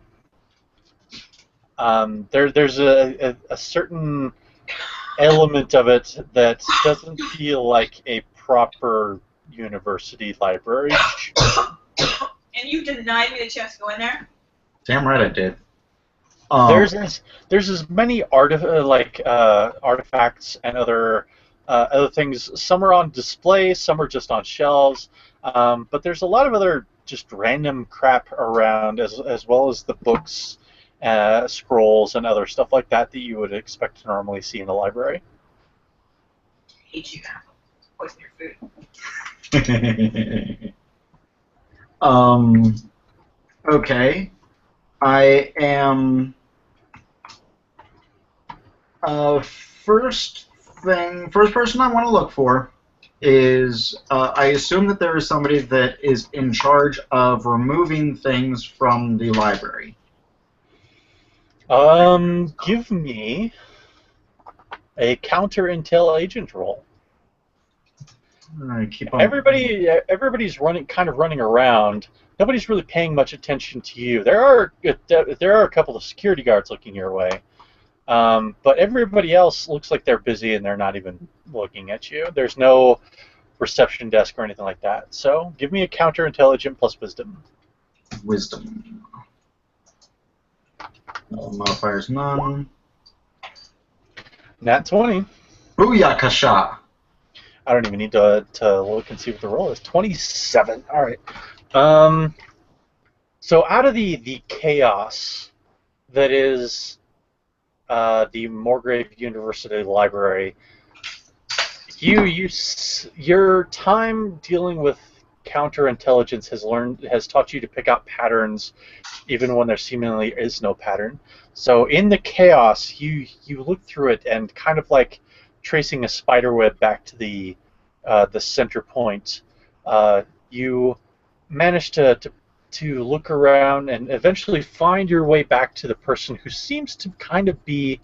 There's a certain element of it that doesn't feel like a proper university library. And you denied me the chance to go in there? Damn right I did. There's as many artifacts and other things. Some are on display, some are just on shelves. But there's a lot of other just random crap around, as well as the books, scrolls, and other stuff like that you would expect to normally see in a library. I hate you now. Poison your food. Okay. I am... first person I want to look for is, I assume that there is somebody that is in charge of removing things from the library. Give me a counter intel agent roll. Keep on. Everybody's kind of running around. Nobody's really paying much attention to you. There are a couple of security guards looking your way, but everybody else looks like they're busy and they're not even looking at you. There's no reception desk or anything like that. So give me a counterintelligent plus wisdom. Wisdom. No modifiers, none. Nat 20. Booyakasha! I don't even need to look and see what the roll is. 27. All right. So out of the chaos that is the Morgrave University Library, your time dealing with counterintelligence has taught you to pick out patterns even when there seemingly is no pattern. So in the chaos, you look through it and kind of like tracing a spider web back to the center point. You manage to look around and eventually find your way back to the person who seems to kind of be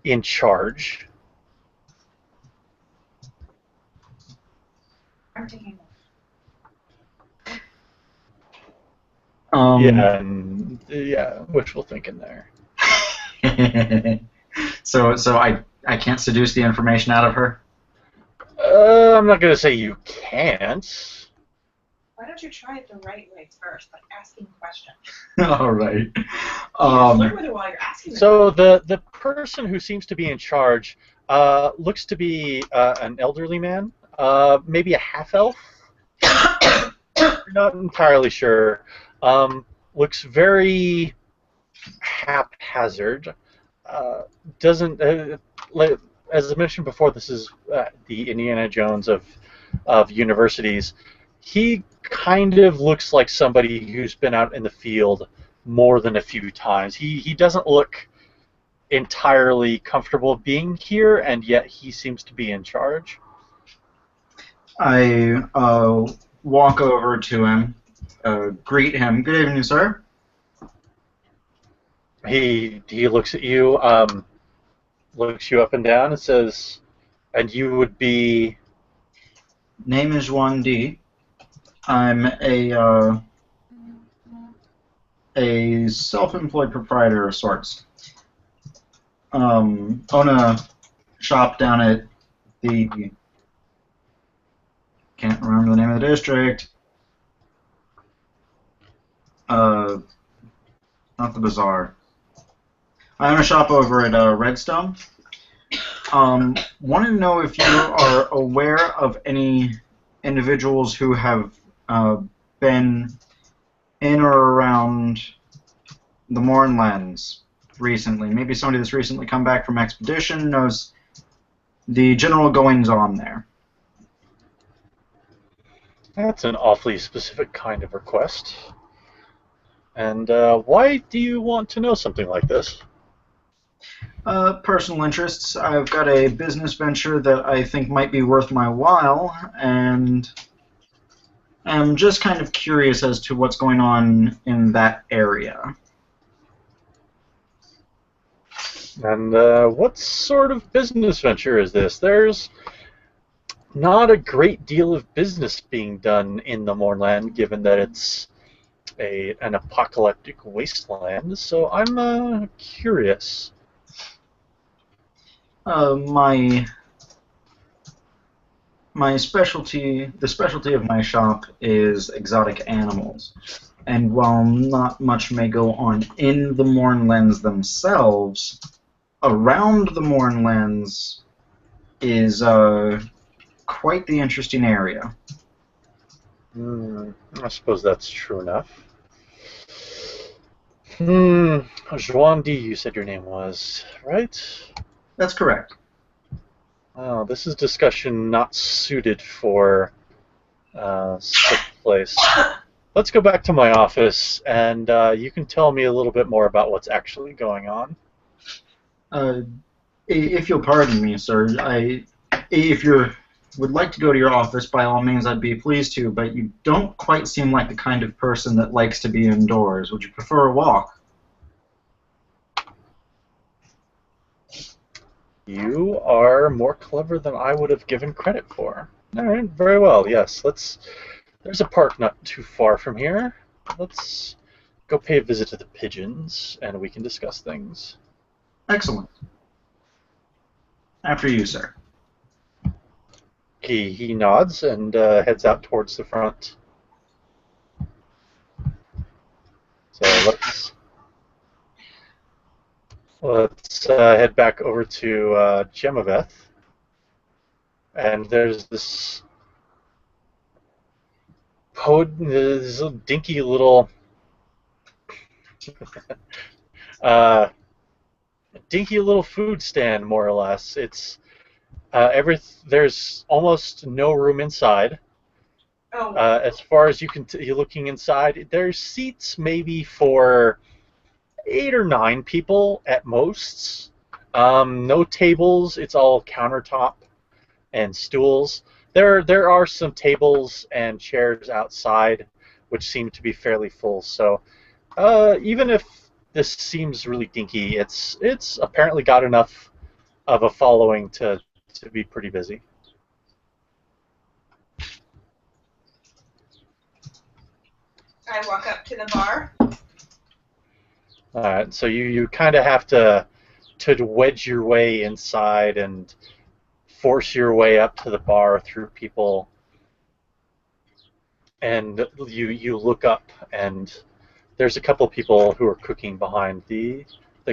in charge. I'm taking Wishful thinking there. So I can't seduce the information out of her? I'm not going to say you can't. Why don't you try it the right way first, like asking questions? All right. Flirt with her while you're asking. So the person who seems to be in charge looks to be an elderly man, maybe a half elf. Not entirely sure. Looks very haphazard. Doesn't as I mentioned before, this is the Indiana Jones of universities. He kind of looks like somebody who's been out in the field more than a few times. He doesn't look entirely comfortable being here, and yet he seems to be in charge. I walk over to him, greet him. Good evening, sir. He looks at you, looks you up and down, and says, "And you would be?" Name is Juan D. I'm a self-employed proprietor of sorts. Own a shop down at the... Can't remember the name of the district. Not the bazaar. I own a shop over at Redstone. Want to know if you are aware of any individuals who have been in or around the Mournlands recently. Maybe somebody that's recently come back from expedition knows the general goings-on there. That's an awfully specific kind of request. And why do you want to know something like this? Personal interests. I've got a business venture that I think might be worth my while, and I'm just kind of curious as to what's going on in that area. And what sort of business venture is this? There's not a great deal of business being done in the Mournland, given that it's an apocalyptic wasteland, so I'm curious. My specialty, the specialty of my shop is exotic animals. And while not much may go on in the Mournlands themselves, around the Mournlands is quite the interesting area. I suppose that's true enough. Juan D, you said your name was, right? That's correct. Oh, this is discussion not suited for such a place. Let's go back to my office, and you can tell me a little bit more about what's actually going on. If you'll pardon me, sir, if you would like to go to your office, by all means, I'd be pleased to, but you don't quite seem like the kind of person that likes to be indoors. Would you prefer a walk? You are more clever than I would have given credit for. All right, very well. Yes, let's. There's a park not too far from here. Let's go pay a visit to the pigeons, and we can discuss things. Excellent. After you, sir. He nods and heads out towards the front. So let's head back over to Gemaveth, and there's this dinky little uh, food stand, more or less. It's there's almost no room inside. Oh. As far as you're looking inside, there's seats maybe for 8 or 9 people at most. No tables. It's all countertop and stools. There are some tables and chairs outside, which seem to be fairly full. So even if this seems really dinky, it's apparently got enough of a following to be pretty busy. I walk up to the bar. All right, so you kind of have to wedge your way inside and force your way up to the bar through people, and you look up, and there's a couple of people who are cooking behind the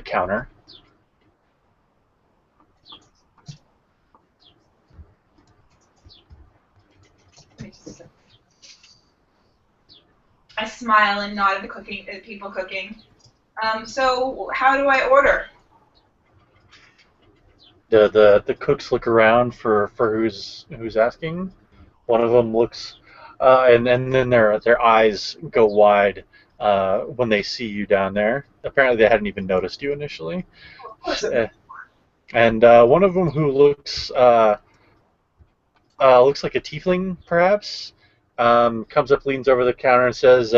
counter. I smile and nod at the people cooking. So how do I order? The cooks look around for who's asking. One of them looks, and then their eyes go wide when they see you down there. Apparently, they hadn't even noticed you initially. And one of them who looks like a tiefling, perhaps, comes up, leans over the counter, and says,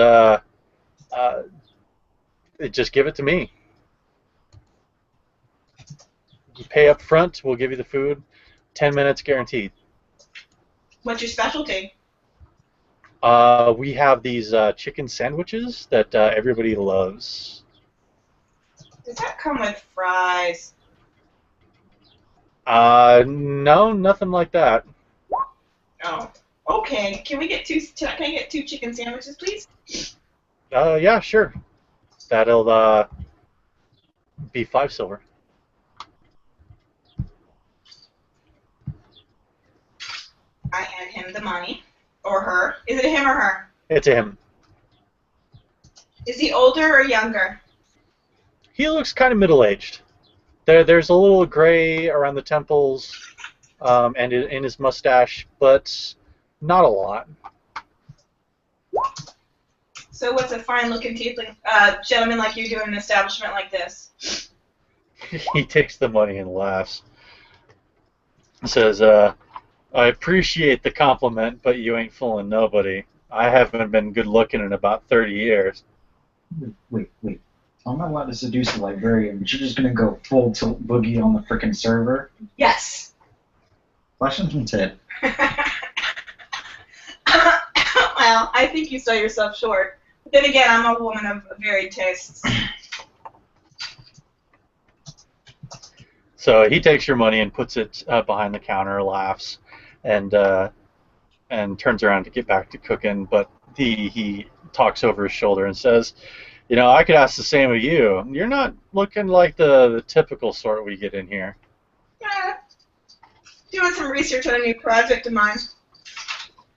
"Just give it to me. You pay up front. We'll give you the food. 10 minutes guaranteed." What's your specialty? We have these chicken sandwiches that everybody loves. Does that come with fries? No, nothing like that. Oh, okay. Can I get 2 chicken sandwiches, please? Yeah, sure. That'll be 5 silver. I hand him the money. Or her. Is it him or her? It's him. Is he older or younger? He looks kind of middle-aged. There's a little gray around the temples and in his mustache, but not a lot. So what's a fine-looking tiefling gentleman like you do in an establishment like this? He takes the money and laughs. He says, "I appreciate the compliment, but you ain't fooling nobody. I haven't been good-looking in about 30 years. Wait. I'm not allowed to seduce a librarian, but you're just gonna go full tilt boogie on the frickin' server? Yes. Flash him some tit. Well, I think you sell yourself short. But then again, I'm a woman of varied tastes. So he takes your money and puts it behind the counter, laughs, and turns around to get back to cooking. But he talks over his shoulder and says, "You know, I could ask the same of you. You're not looking like the typical sort we get in here." Doing some research on a new project of mine.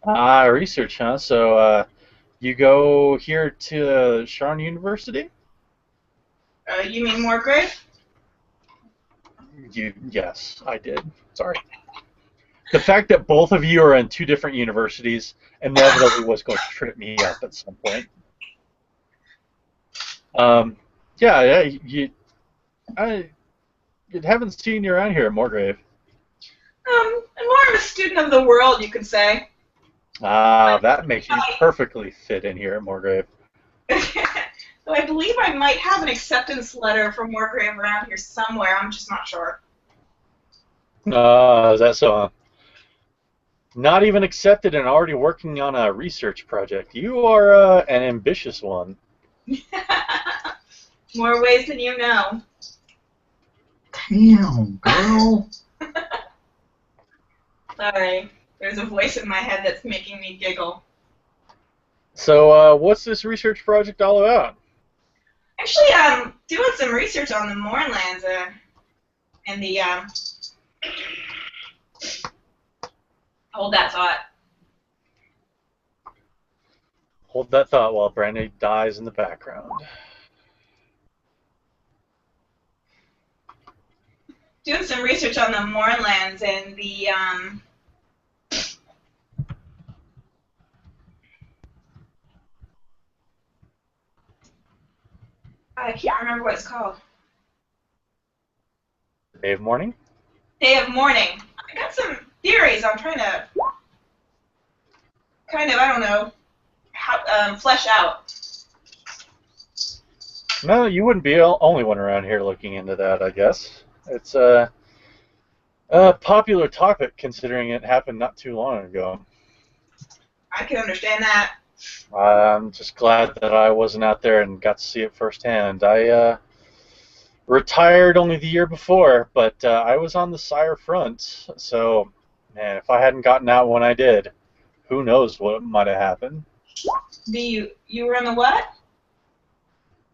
Research, huh? So you go here to Sharn University? You mean Morgrave? Yes, I did. Sorry. The fact that both of you are in 2 different universities inevitably was going to trip me up at some point. I haven't seen you around here at Morgrave. I'm more of a student of the world, you could say. That makes you perfectly fit in here at Morgrave. Though I believe I might have an acceptance letter from Morgrave around here somewhere. I'm just not sure. Is that so? Not even accepted and already working on a research project. You are an ambitious one. More ways than you know. Damn, girl. Sorry. There's a voice in my head that's making me giggle. So, what's this research project all about? Actually, doing some research on the Mournlands, and the, hold that thought. Hold that thought while Brandy dies in the background. Doing some research on the Mournlands and the, I can't remember what it's called. Day of Mourning? Day of Mourning. I got some theories I'm trying to kind of, I don't know, flesh out. No, you wouldn't be the only one around here looking into that, I guess. It's a popular topic considering it happened not too long ago. I can understand that. I'm just glad that I wasn't out there and got to see it firsthand. I retired only the year before, but I was on the Sire front, so man, if I hadn't gotten out when I did, who knows what might have happened. You were in the what?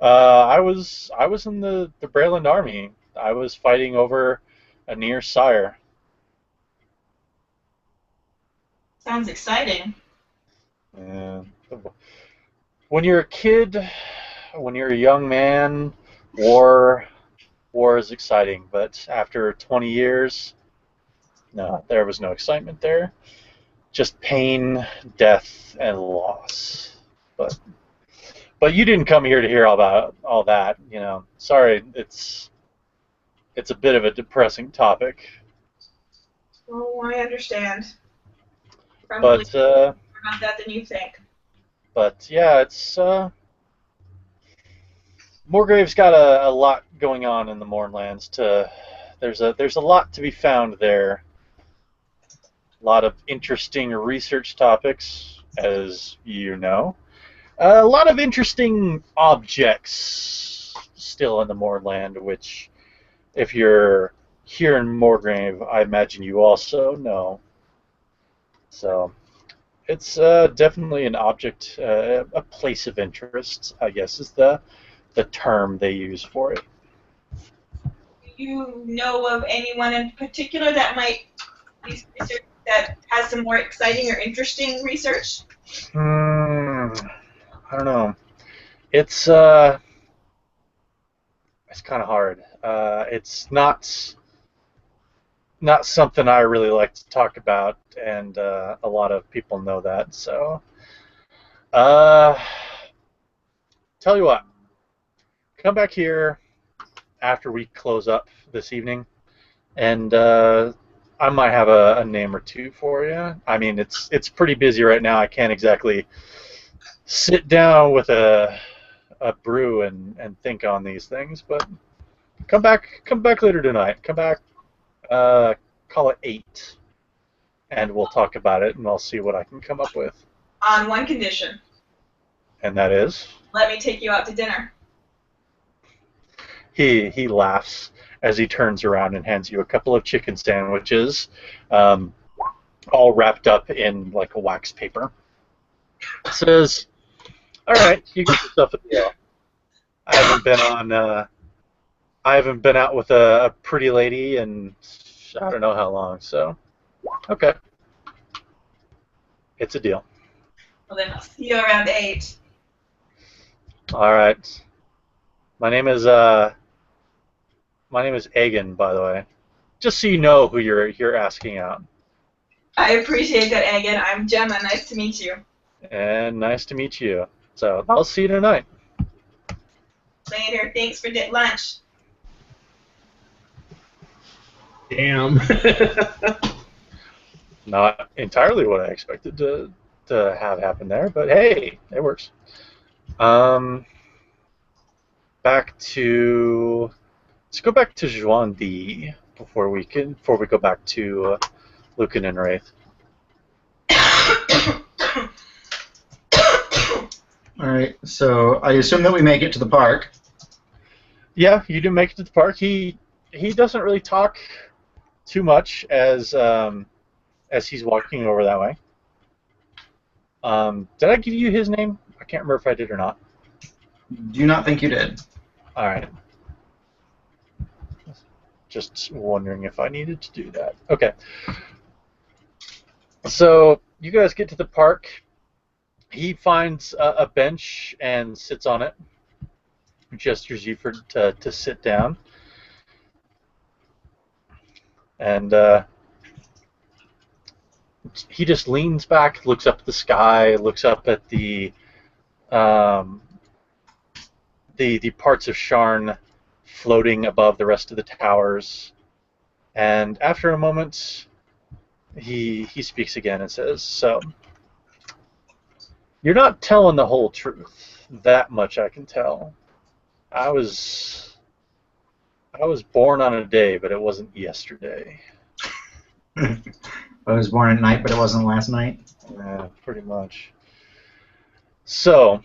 I was in the Breland army. I was fighting over a near Sire. Sounds exciting. Yeah. When you're a kid, when you're a young man, war is exciting, but after 20 years, no, there was no excitement there. Just pain, death, and loss. But you didn't come here to hear all about all that, you know. Sorry, it's a bit of a depressing topic. Oh, I understand. Probably But more about that than you think. yeah, it's Moorgrave's got a lot going on in the Mournlands. There's a lot to be found there. A lot of interesting research topics, as you know. A lot of interesting objects still in the Moorland, which, if you're here in Moorgrave, I imagine you also know. So it's definitely an object, a place of interest, I guess, is the term they use for it. Do you know of anyone in particular that might do research that has some more exciting or interesting research? I don't know. It's kind of hard. It's not something I really like to talk about, and a lot of people know that. So, uh, tell you what, come back here after we close up this evening, and I might have a name or two for you. I mean, it's pretty busy right now. I can't exactly sit down with a brew and think on these things, but come back later tonight. Come back, call it 8, and we'll talk about it, and I'll see what I can come up with. On one condition. And that is? Let me take you out to dinner. He laughs as he turns around and hands you a couple of chicken sandwiches, all wrapped up in like a wax paper. Says, "All right, you get yourself a deal. I haven't been out with a pretty lady in I don't know how long. So, okay, it's a deal." Well, then I'll see you around 8. All right. My name is Egan, by the way. Just so you know who you're asking out. I appreciate that, Egan. I'm Gemma. Nice to meet you. And nice to meet you. So I'll see you tonight. Later. Thanks for lunch. Damn. Not entirely what I expected to have happen there, but hey, it works. Let's go back to Juan D before we go back to Lucan and Wraith. Alright, so I assume that we make it to the park. Yeah, you do make it to the park. He doesn't really talk too much as he's walking over that way. Did I give you his name? I can't remember if I did or not. Do not think you did. All right. Just wondering if I needed to do that. Okay. So you guys get to the park. He finds a bench and sits on it. Gestures you to sit down. And he just leans back, looks up at the sky, looks up at the parts of Sharn floating above the rest of the towers. And after a moment, he speaks again and says, "So, you're not telling the whole truth. That much I can tell. I was born on a day, but it wasn't yesterday." I was born at night, but it wasn't last night. Yeah, pretty much. So,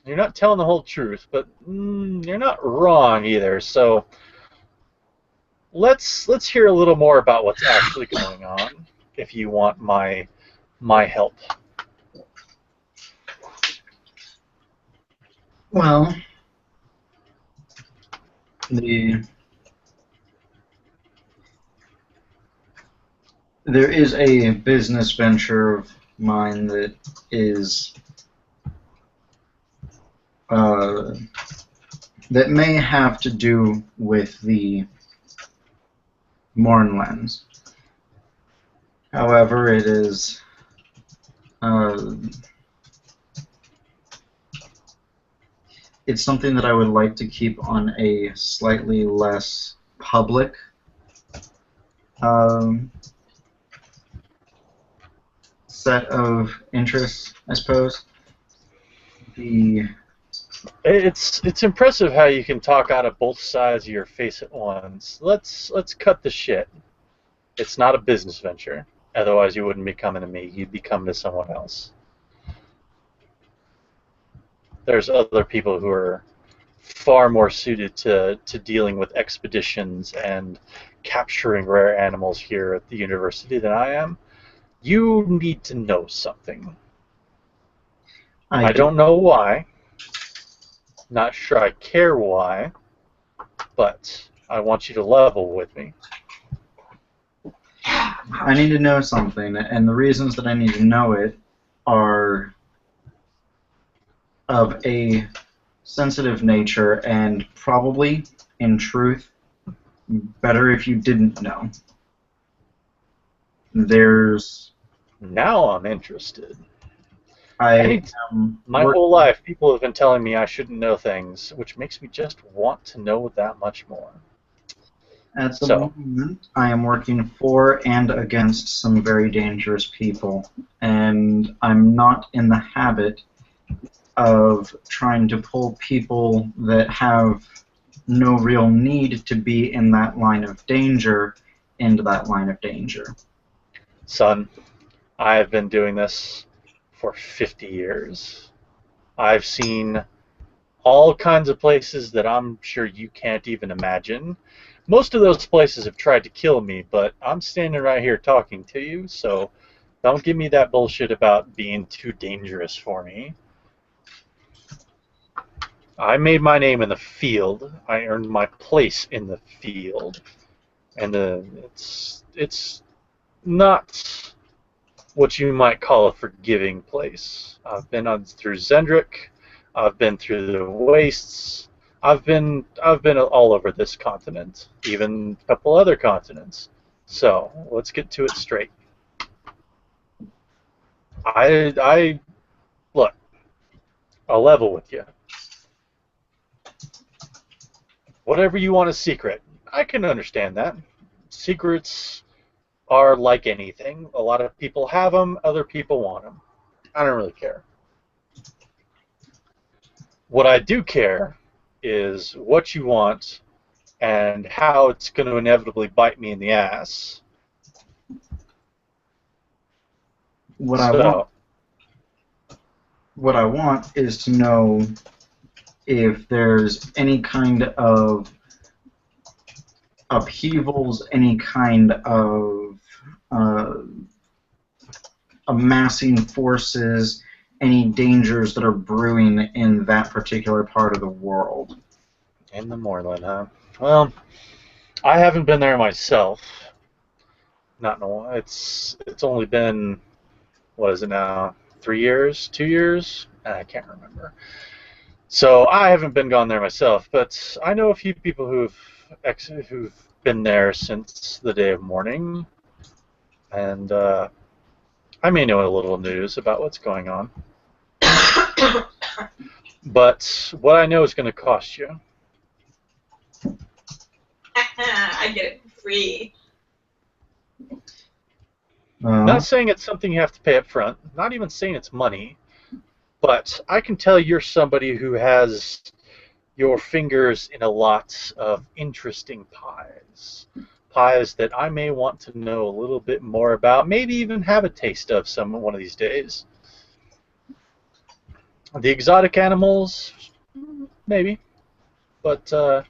you're not telling the whole truth, but you're not wrong either. So, let's hear a little more about what's actually going on, if you want my help. Well, there is a business venture of mine that is that may have to do with the Mornlands. However, it is it's something that I would like to keep on a slightly less public set of interests, I suppose. It's impressive how you can talk out of both sides of your face at once. Let's cut the shit. It's not a business venture. Otherwise, you wouldn't be coming to me. You'd be coming to someone else. There's other people who are far more suited to dealing with expeditions and capturing rare animals here at the university than I am. You need to know something. I don't know why. Not sure I care why, but I want you to level with me. I need to know something, and the reasons that I need to know it are of a sensitive nature, and probably, in truth, better if you didn't know. Now I'm interested. My whole life, people have been telling me I shouldn't know things, which makes me just want to know that much more. At the moment, I am working for and against some very dangerous people, and I'm not in the habit of trying to pull people that have no real need to be in that line of danger into that line of danger. Son, I've been doing this for 50 years. I've seen all kinds of places that I'm sure you can't even imagine. Most of those places have tried to kill me, but I'm standing right here talking to you, so don't give me that bullshit about being too dangerous for me. I made my name in the field. I earned my place in the field. And it's not what you might call a forgiving place. I've been through Zendrick. I've been through the wastes. I've been all over this continent, even a couple other continents. So let's get to it straight. I look. I'll level with you. Whatever you want a secret, I can understand that. Secrets are like anything. A lot of people have them. Other people want them. I don't really care. What I do care is what you want and how it's going to inevitably bite me in the ass. What I want is to know if there's any kind of upheavals, any kind of amassing forces, any dangers that are brewing in that particular part of the world. In the Moorland, huh? Well, I haven't been there myself. Not in a while. It's only been, what is it now? 3 years? 2 years? I can't remember. So I haven't been gone there myself, but I know a few people who've been there since the day of mourning, and I may know a little news about what's going on. But what I know is going to cost you. I get it for free. Not saying it's something you have to pay up front, not even saying it's money, but I can tell you're somebody who has your fingers in a lot of interesting pies. Pies that I may want to know a little bit more about, maybe even have a taste of one of these days. The exotic animals, maybe, but I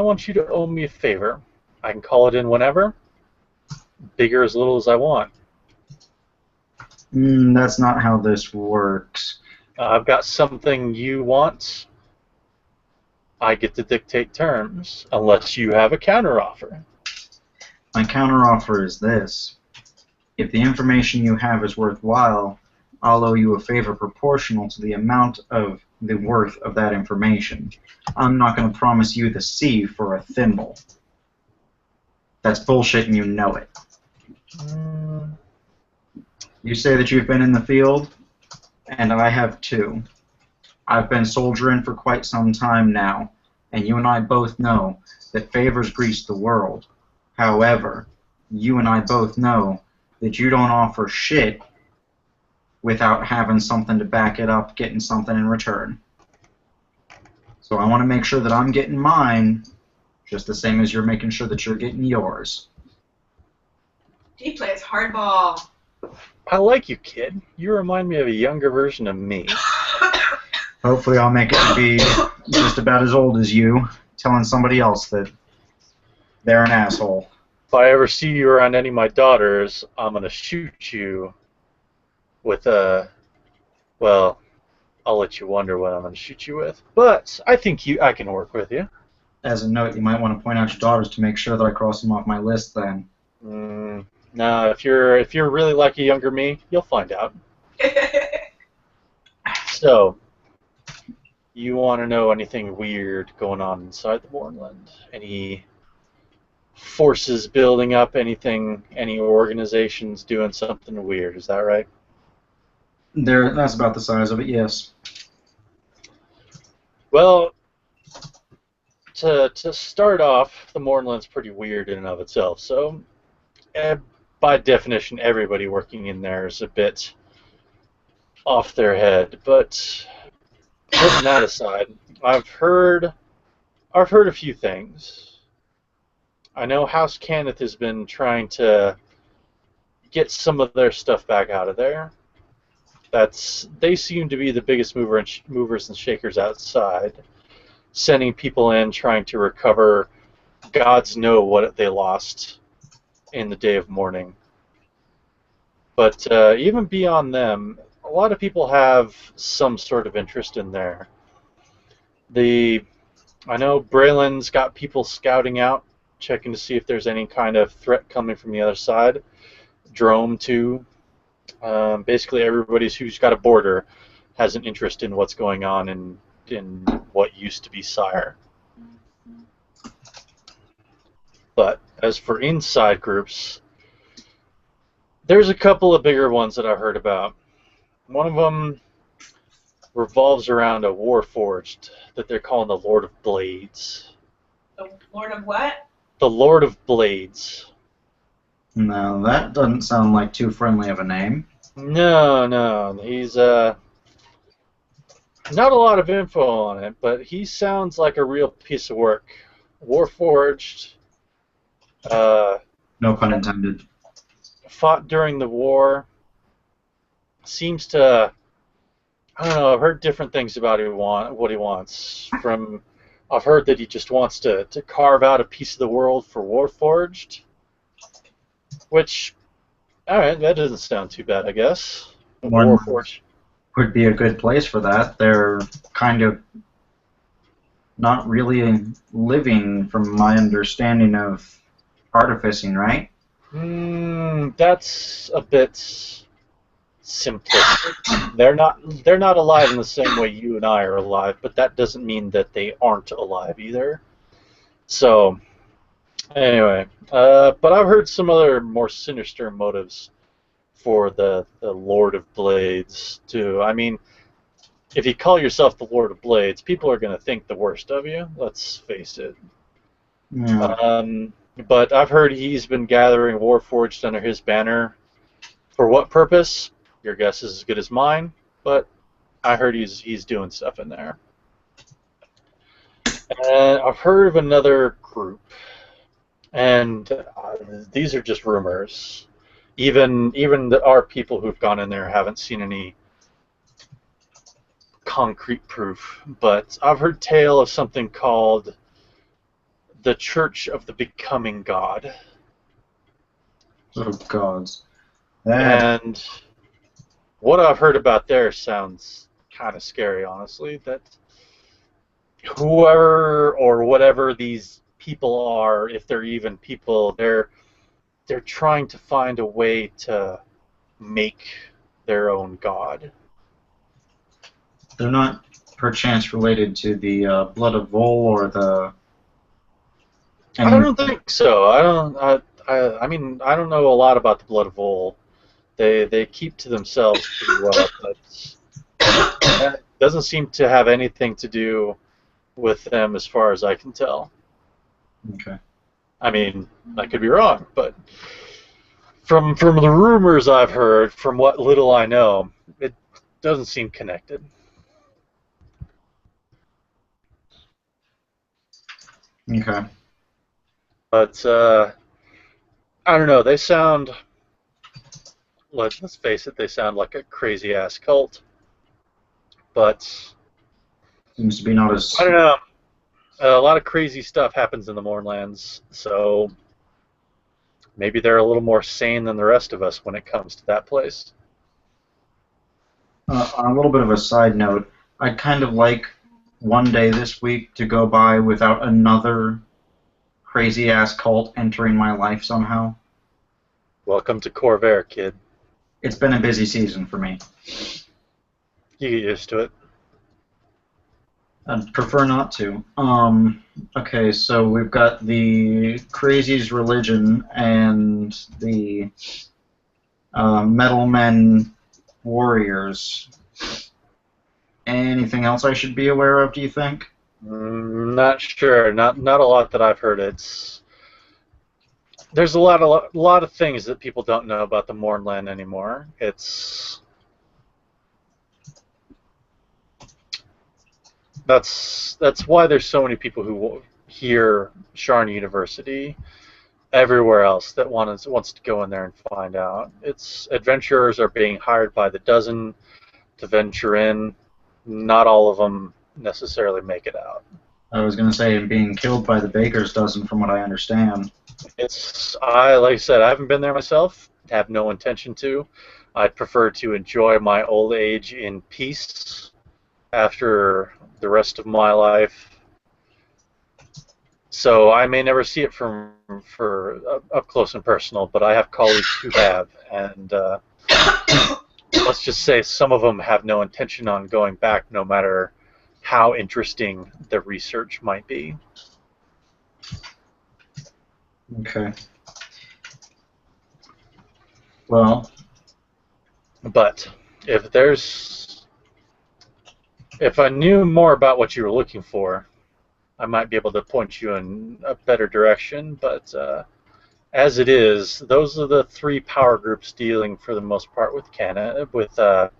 want you to owe me a favor. I can call it in whenever, big or as little as I want. That's not how this works. I've got something you want. I get to dictate terms, unless you have a counteroffer. My counteroffer is this. If the information you have is worthwhile, I'll owe you a favor proportional to the amount of the worth of that information. I'm not going to promise you the sea for a thimble. That's bullshit and you know it. You say that you've been in the field, and I have too. I've been soldiering for quite some time now, and you and I both know that favors grease the world. However, you and I both know that you don't offer shit without having something to back it up, getting something in return. So I want to make sure that I'm getting mine, just the same as you're making sure that you're getting yours. He plays hardball. I like you, kid. You remind me of a younger version of me. Hopefully I'll make it to be just about as old as you, telling somebody else that they're an asshole. If I ever see you around any of my daughters, I'm going to shoot you with a... Well, I'll let you wonder what I'm going to shoot you with. But I think I can work with you. As a note, you might want to point out your daughters to make sure that I cross them off my list then. No, if you're really like a younger me, you'll find out. So, you want to know anything weird going on inside the Mournland? Any forces building up? Anything? Any organizations doing something weird? Is that right? That's about the size of it, yes. Well, to start off, the Mournland's pretty weird in and of itself. So, by definition, everybody working in there is a bit off their head. But putting that aside, I've heard a few things. I know House Cannith has been trying to get some of their stuff back out of there. They seem to be the biggest movers and shakers outside, sending people in trying to recover gods know what they lost in the day of mourning. But even beyond them, a lot of people have some sort of interest in there. I know Braylon's got people scouting out, checking to see if there's any kind of threat coming from the other side. Drome, too. Basically, everybody who's got a border has an interest in what's going on in what used to be Sire. But as for inside groups, there's a couple of bigger ones that I've heard about. One of them revolves around a Warforged that they're calling the Lord of Blades. The Lord of what? The Lord of Blades. No, that doesn't sound like too friendly of a name. No. He's not a lot of info on it, but he sounds like a real piece of work. Warforged. No pun intended. fought during the war. Seems to, I don't know. I've heard different things about what he wants. I've heard that he just wants to carve out a piece of the world for Warforged, which, all right, that doesn't sound too bad, I guess. One Warforged. would be a good place for that. They're kind of not really living, from my understanding of artificing, right? That's a bit simplistic. They're not alive in the same way you and I are alive, but that doesn't mean that they aren't alive either. So anyway, but I've heard some other more sinister motives for the Lord of Blades too. I mean, if you call yourself the Lord of Blades, people are going to think the worst of you. Let's face it. Yeah. But I've heard he's been gathering Warforged under his banner. For what purpose? Your guess is as good as mine. But I heard he's doing stuff in there. And I've heard of another group, and these are just rumors. Even our people who've gone in there haven't seen any concrete proof. But I've heard tale of something called the Church of the Becoming God. Oh, gods. That, And what I've heard about there sounds kind of scary, honestly. That whoever or whatever these people are, if they're even people, they're trying to find a way to make their own god. they're not perchance related to the blood of Vol or the. I don't think so. I don't. I mean, I don't know a lot about the Blood of Vol. They keep to themselves pretty well, but that doesn't seem to have anything to do with them, as far as I can tell. Okay. I mean, I could be wrong, but from the rumors I've heard, from what little I know, it doesn't seem connected. Okay. But I don't know. They sound. Let's face it. They sound like a crazy ass cult. But Seems to be not as. I don't know. A lot of crazy stuff happens in the Mournlands, so maybe they're a little more sane than the rest of us when it comes to that place. On a little bit of a side note, I'd kind of like one day this week to go by without another crazy ass cult entering my life somehow. Welcome to Corvair, kid. It's been a busy season for me. You get used to it. I'd prefer not to. Okay, so we've got the Crazy's Religion and the Metal Men Warriors. Anything else I should be aware of, do you think? Not sure. Not a lot that I've heard. There's a lot of things that people don't know about the Mournland anymore. That's why there's so many people who hear Sharn University everywhere else that wants to go in there and find out. It's adventurers are being hired by the dozen to venture in. Not all of them necessarily make it out. I was going to say being killed by the baker's dozen, from what I understand. Like I said, I haven't been there myself. Have no intention to. I'd prefer to enjoy my old age in peace after the rest of my life. So I may never see it for up close and personal, but I have colleagues who have, and let's just say some of them have no intention on going back, no matter how interesting the research might be. Okay. Well, But if I knew more about what you were looking for, I might be able to point you in a better direction. But as it is, those are the three power groups dealing for the most part with the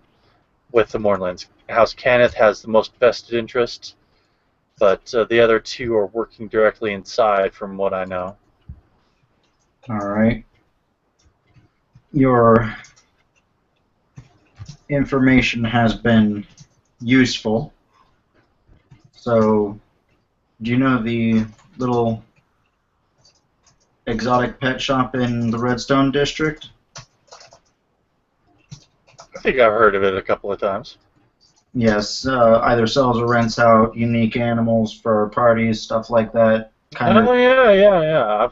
Mournlands. House Cannith has the most vested interest, but the other two are working directly inside, from what I know. all right. your information has been useful. So, do you know the little exotic pet shop in the Redstone district? I think I've heard of it a couple of times. Yes, either sells or rents out unique animals for parties, stuff like that. Kind Oh of. yeah.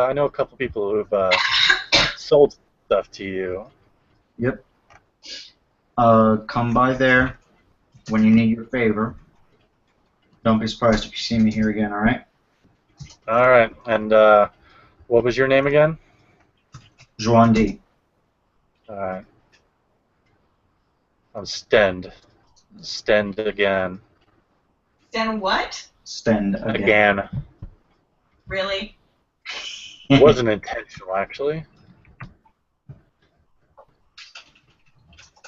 I know a couple people who've sold stuff to you. Yep. Come by there when you need your favor. Don't be surprised if you see me here again. All right. All right. And what was your name again? Juan D. All right. I'm Stend. Stend again. Then what? Stend again. Again. Really? It wasn't intentional, actually.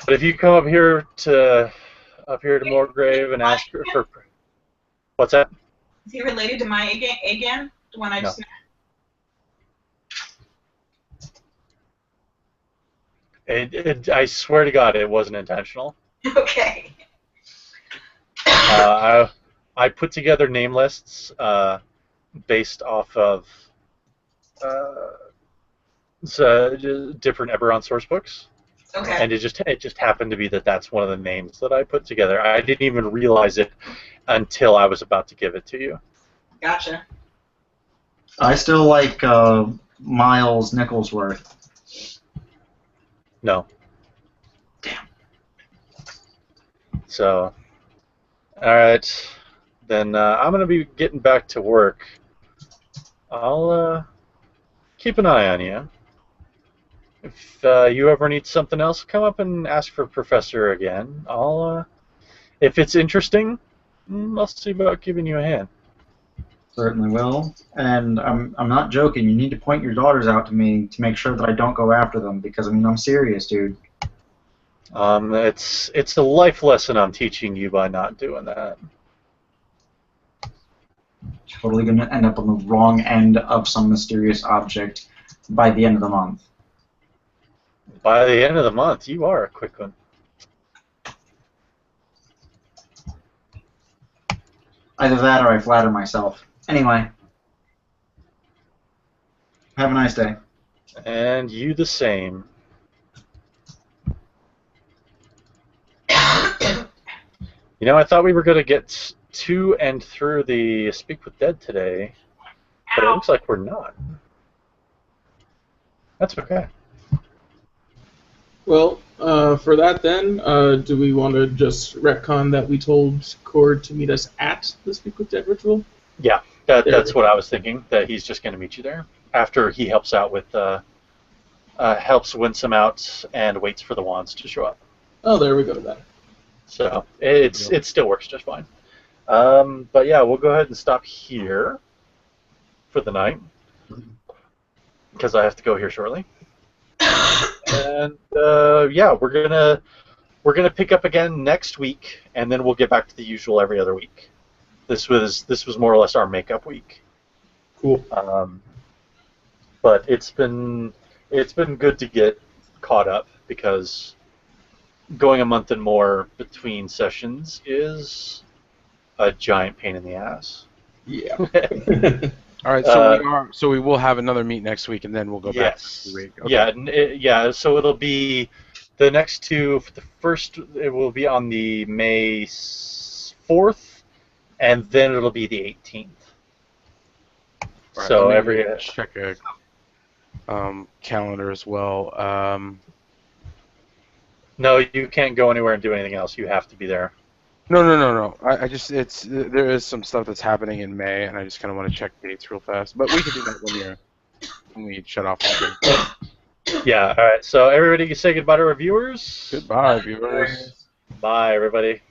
But if you come up here to Moorgrave and ask for what's that? Is he related to my again? The one I No. just I swear to God, it wasn't intentional. Okay. I put together name lists based off of different Eberron source books, Okay. and it just happened to be that that's one of the names that I put together. I didn't even realize it until I was about to give it to you. Gotcha. I still like Miles Nicholsworth. No. Damn. So, all right, then I'm gonna be getting back to work. I'll keep an eye on you. If you ever need something else, come up and ask for Professor again. If it's interesting, I'll see about giving you a hand. Certainly will. And I'm not joking. You need to point your daughters out to me to make sure that I don't go after them because I'm serious, dude. It's a life lesson I'm teaching you by not doing that. Totally gonna end up on the wrong end of some mysterious object by the end of the month. By the end of the month, you are a quick one. Either that or I flatter myself. Anyway. Have a nice day. And you the same. You know, I thought we were going to get to and through the Speak with Dead today, but it looks like we're not. That's okay. Well, for that then, do we want to just retcon that we told Cord to meet us at the Speak with Dead ritual? Yeah, that's what I was thinking, that he's just going to meet you there after he helps out with, helps Winsome out and waits for the wands to show up. Oh, there we go then. So it still works just fine. But yeah, we'll go ahead and stop here for the night because I have to go here shortly. And yeah, we're gonna pick up again next week, and then we'll get back to the usual every other week. This was more or less our makeup week. Cool. But it's been good to get caught up because going a month and more between sessions is a giant pain in the ass. Yeah. All right, so we will have another meet next week, and then we'll go back Yes. to the week. Okay. Yeah. So it'll be the next two. For the first, it will be on the May 4th, and then it'll be the 18th. Right, So let me every check a calendar as well. no, you can't go anywhere and do anything else. You have to be there. No. I just there is some stuff that's happening in May, and I just kind of want to check dates real fast. But we can do that when we shut off. Yeah. All right. So everybody, say goodbye to our viewers. Goodbye, viewers. Bye, everybody.